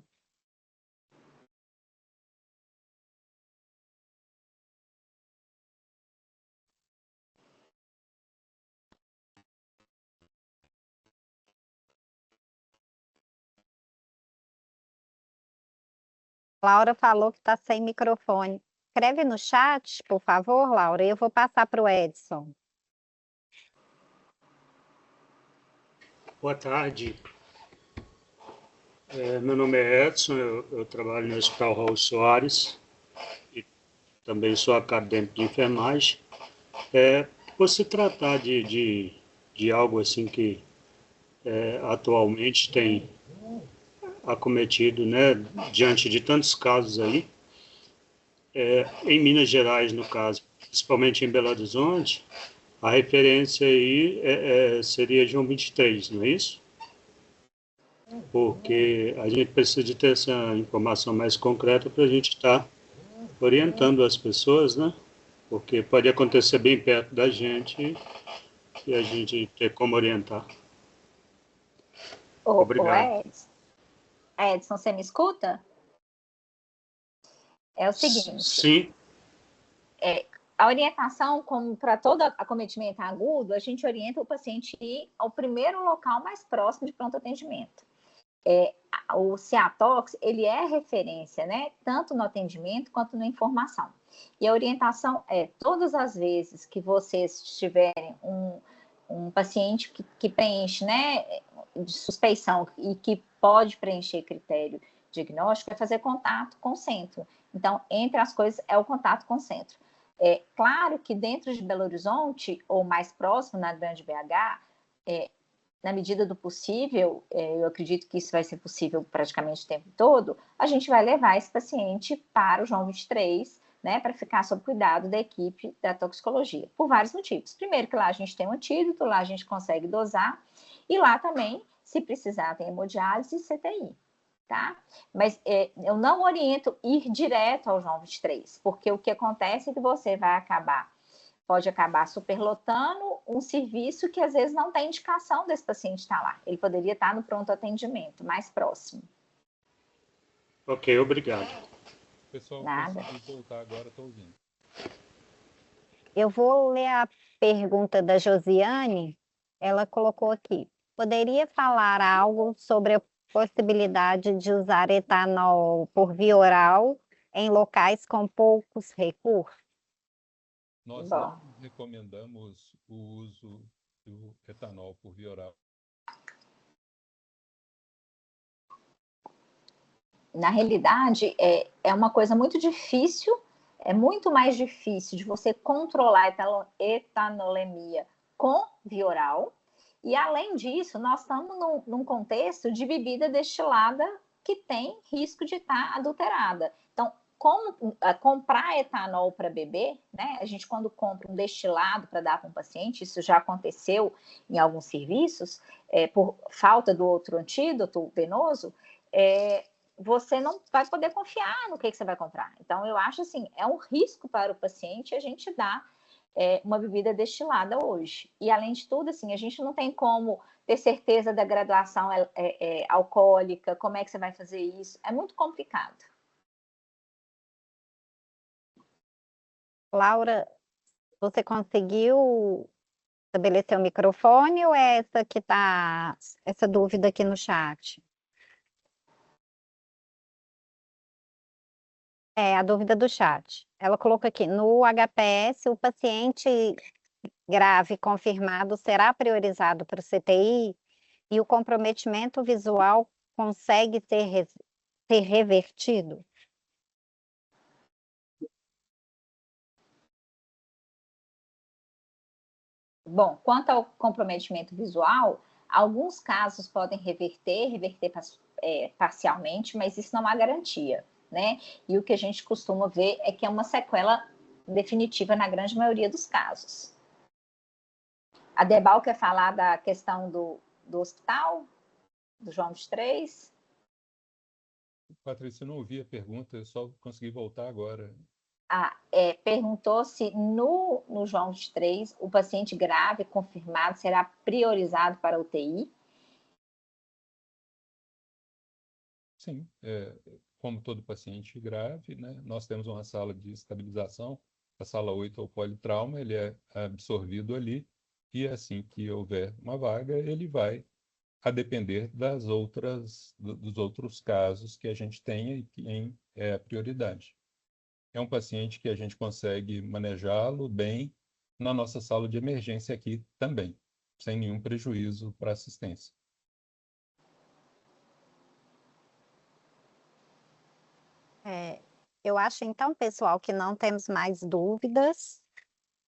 Laura falou que está sem microfone. Escreve no chat, por favor, Laura, e eu vou passar para o Edson. Boa tarde. Meu nome é Edson, eu trabalho no Hospital Raul Soares e também sou acadêmico de enfermagem. Por se tratar de algo assim que atualmente tem acometido, né, diante de tantos casos aí, em Minas Gerais, no caso, principalmente em Belo Horizonte, a referência aí seria João 23, não é isso? Porque a gente precisa de ter essa informação mais concreta para a gente estar orientando as pessoas, né? Porque pode acontecer bem perto da gente e a gente ter como orientar. Obrigado. Edson, você me escuta? É o seguinte. Sim. A orientação, como para todo acometimento agudo, a gente orienta o paciente a ir ao primeiro local mais próximo de pronto atendimento. O CEATOX, ele é referência, né? Tanto no atendimento quanto na informação. E a orientação todas as vezes que vocês tiverem um paciente que preenche, né, de suspeição e que pode preencher critério diagnóstico, é fazer contato com o centro. Então, entre as coisas, é o contato com o centro. Claro que dentro de Belo Horizonte, ou mais próximo, na Grande BH, na medida do possível, eu acredito que isso vai ser possível praticamente o tempo todo, a gente vai levar esse paciente para o João 23, né, para ficar sob cuidado da equipe da toxicologia, por vários motivos. Primeiro, que lá a gente tem um antídoto, lá a gente consegue dosar, e lá também, se precisar, tem hemodiálise e CTI, tá? Mas eu não oriento ir direto ao João 23, porque o que acontece é que você pode acabar superlotando um serviço que às vezes não tem indicação desse paciente estar lá. Ele poderia estar no pronto atendimento, mais próximo. Ok, obrigado. Pessoal, Nada. consegui voltar agora, estou ouvindo. Eu vou ler a pergunta da Josiane. Ela colocou aqui: poderia falar algo sobre a possibilidade de usar etanol por via oral em locais com poucos recursos? Nós não recomendamos o uso do etanol por via oral. Na realidade, é uma coisa muito difícil, é muito mais difícil de você controlar a etanolemia com via oral. E, além disso, nós estamos num contexto de bebida destilada que tem risco de estar adulterada. Então, comprar etanol para beber, né? A gente, quando compra um destilado para dar para um paciente, isso já aconteceu em alguns serviços, por falta do outro antídoto venoso, você não vai poder confiar no que você vai comprar. Então, eu acho assim, é um risco para o paciente a gente dar uma bebida destilada hoje. E, além de tudo, assim, a gente não tem como ter certeza da graduação alcoólica, como é que você vai fazer isso. É muito complicado. Laura, você conseguiu estabelecer o microfone ou é essa que está, essa dúvida aqui no chat? A dúvida do chat. Ela colocou aqui: no HPS, o paciente grave confirmado será priorizado para o CTI e o comprometimento visual consegue ser revertido? Bom, quanto ao comprometimento visual, alguns casos podem reverter parcialmente, mas isso não há garantia, né? E o que a gente costuma ver é que é uma sequela definitiva na grande maioria dos casos. A Debal quer falar da questão do hospital, do João 23? Patrícia, eu não ouvi a pergunta, eu só consegui voltar agora. Perguntou se no João 23 o paciente grave confirmado será priorizado para a UTI. Sim, como todo paciente grave, né, nós temos uma sala de estabilização, a sala 8 é o politrauma, ele é absorvido ali, e assim que houver uma vaga, ele vai a depender dos outros casos que a gente tenha e que em prioridade. É um paciente que a gente consegue manejá-lo bem na nossa sala de emergência aqui também, sem nenhum prejuízo para a assistência. Eu acho, então, pessoal, que não temos mais dúvidas.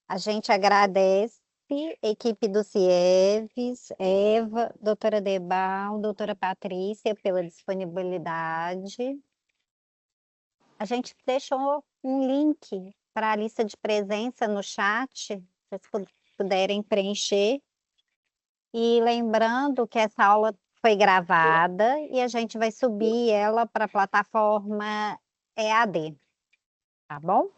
A gente agradece equipe do CIEVES, Eva, doutora Debal, doutora Patrícia, pela disponibilidade. A gente deixou um link para a lista de presença no chat, se vocês puderem preencher. E lembrando que essa aula foi gravada e a gente vai subir ela para a plataforma EAD, tá bom?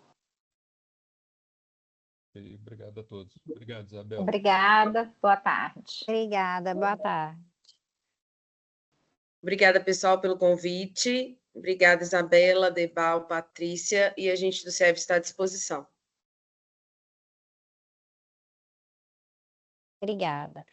E obrigado a todos. Obrigado, Isabel. Obrigada, boa tarde. Obrigada, boa tarde. Obrigada, pessoal, pelo convite. Obrigada, Isabela, Debal, Patrícia, e a gente do CIEVES está à disposição. Obrigada.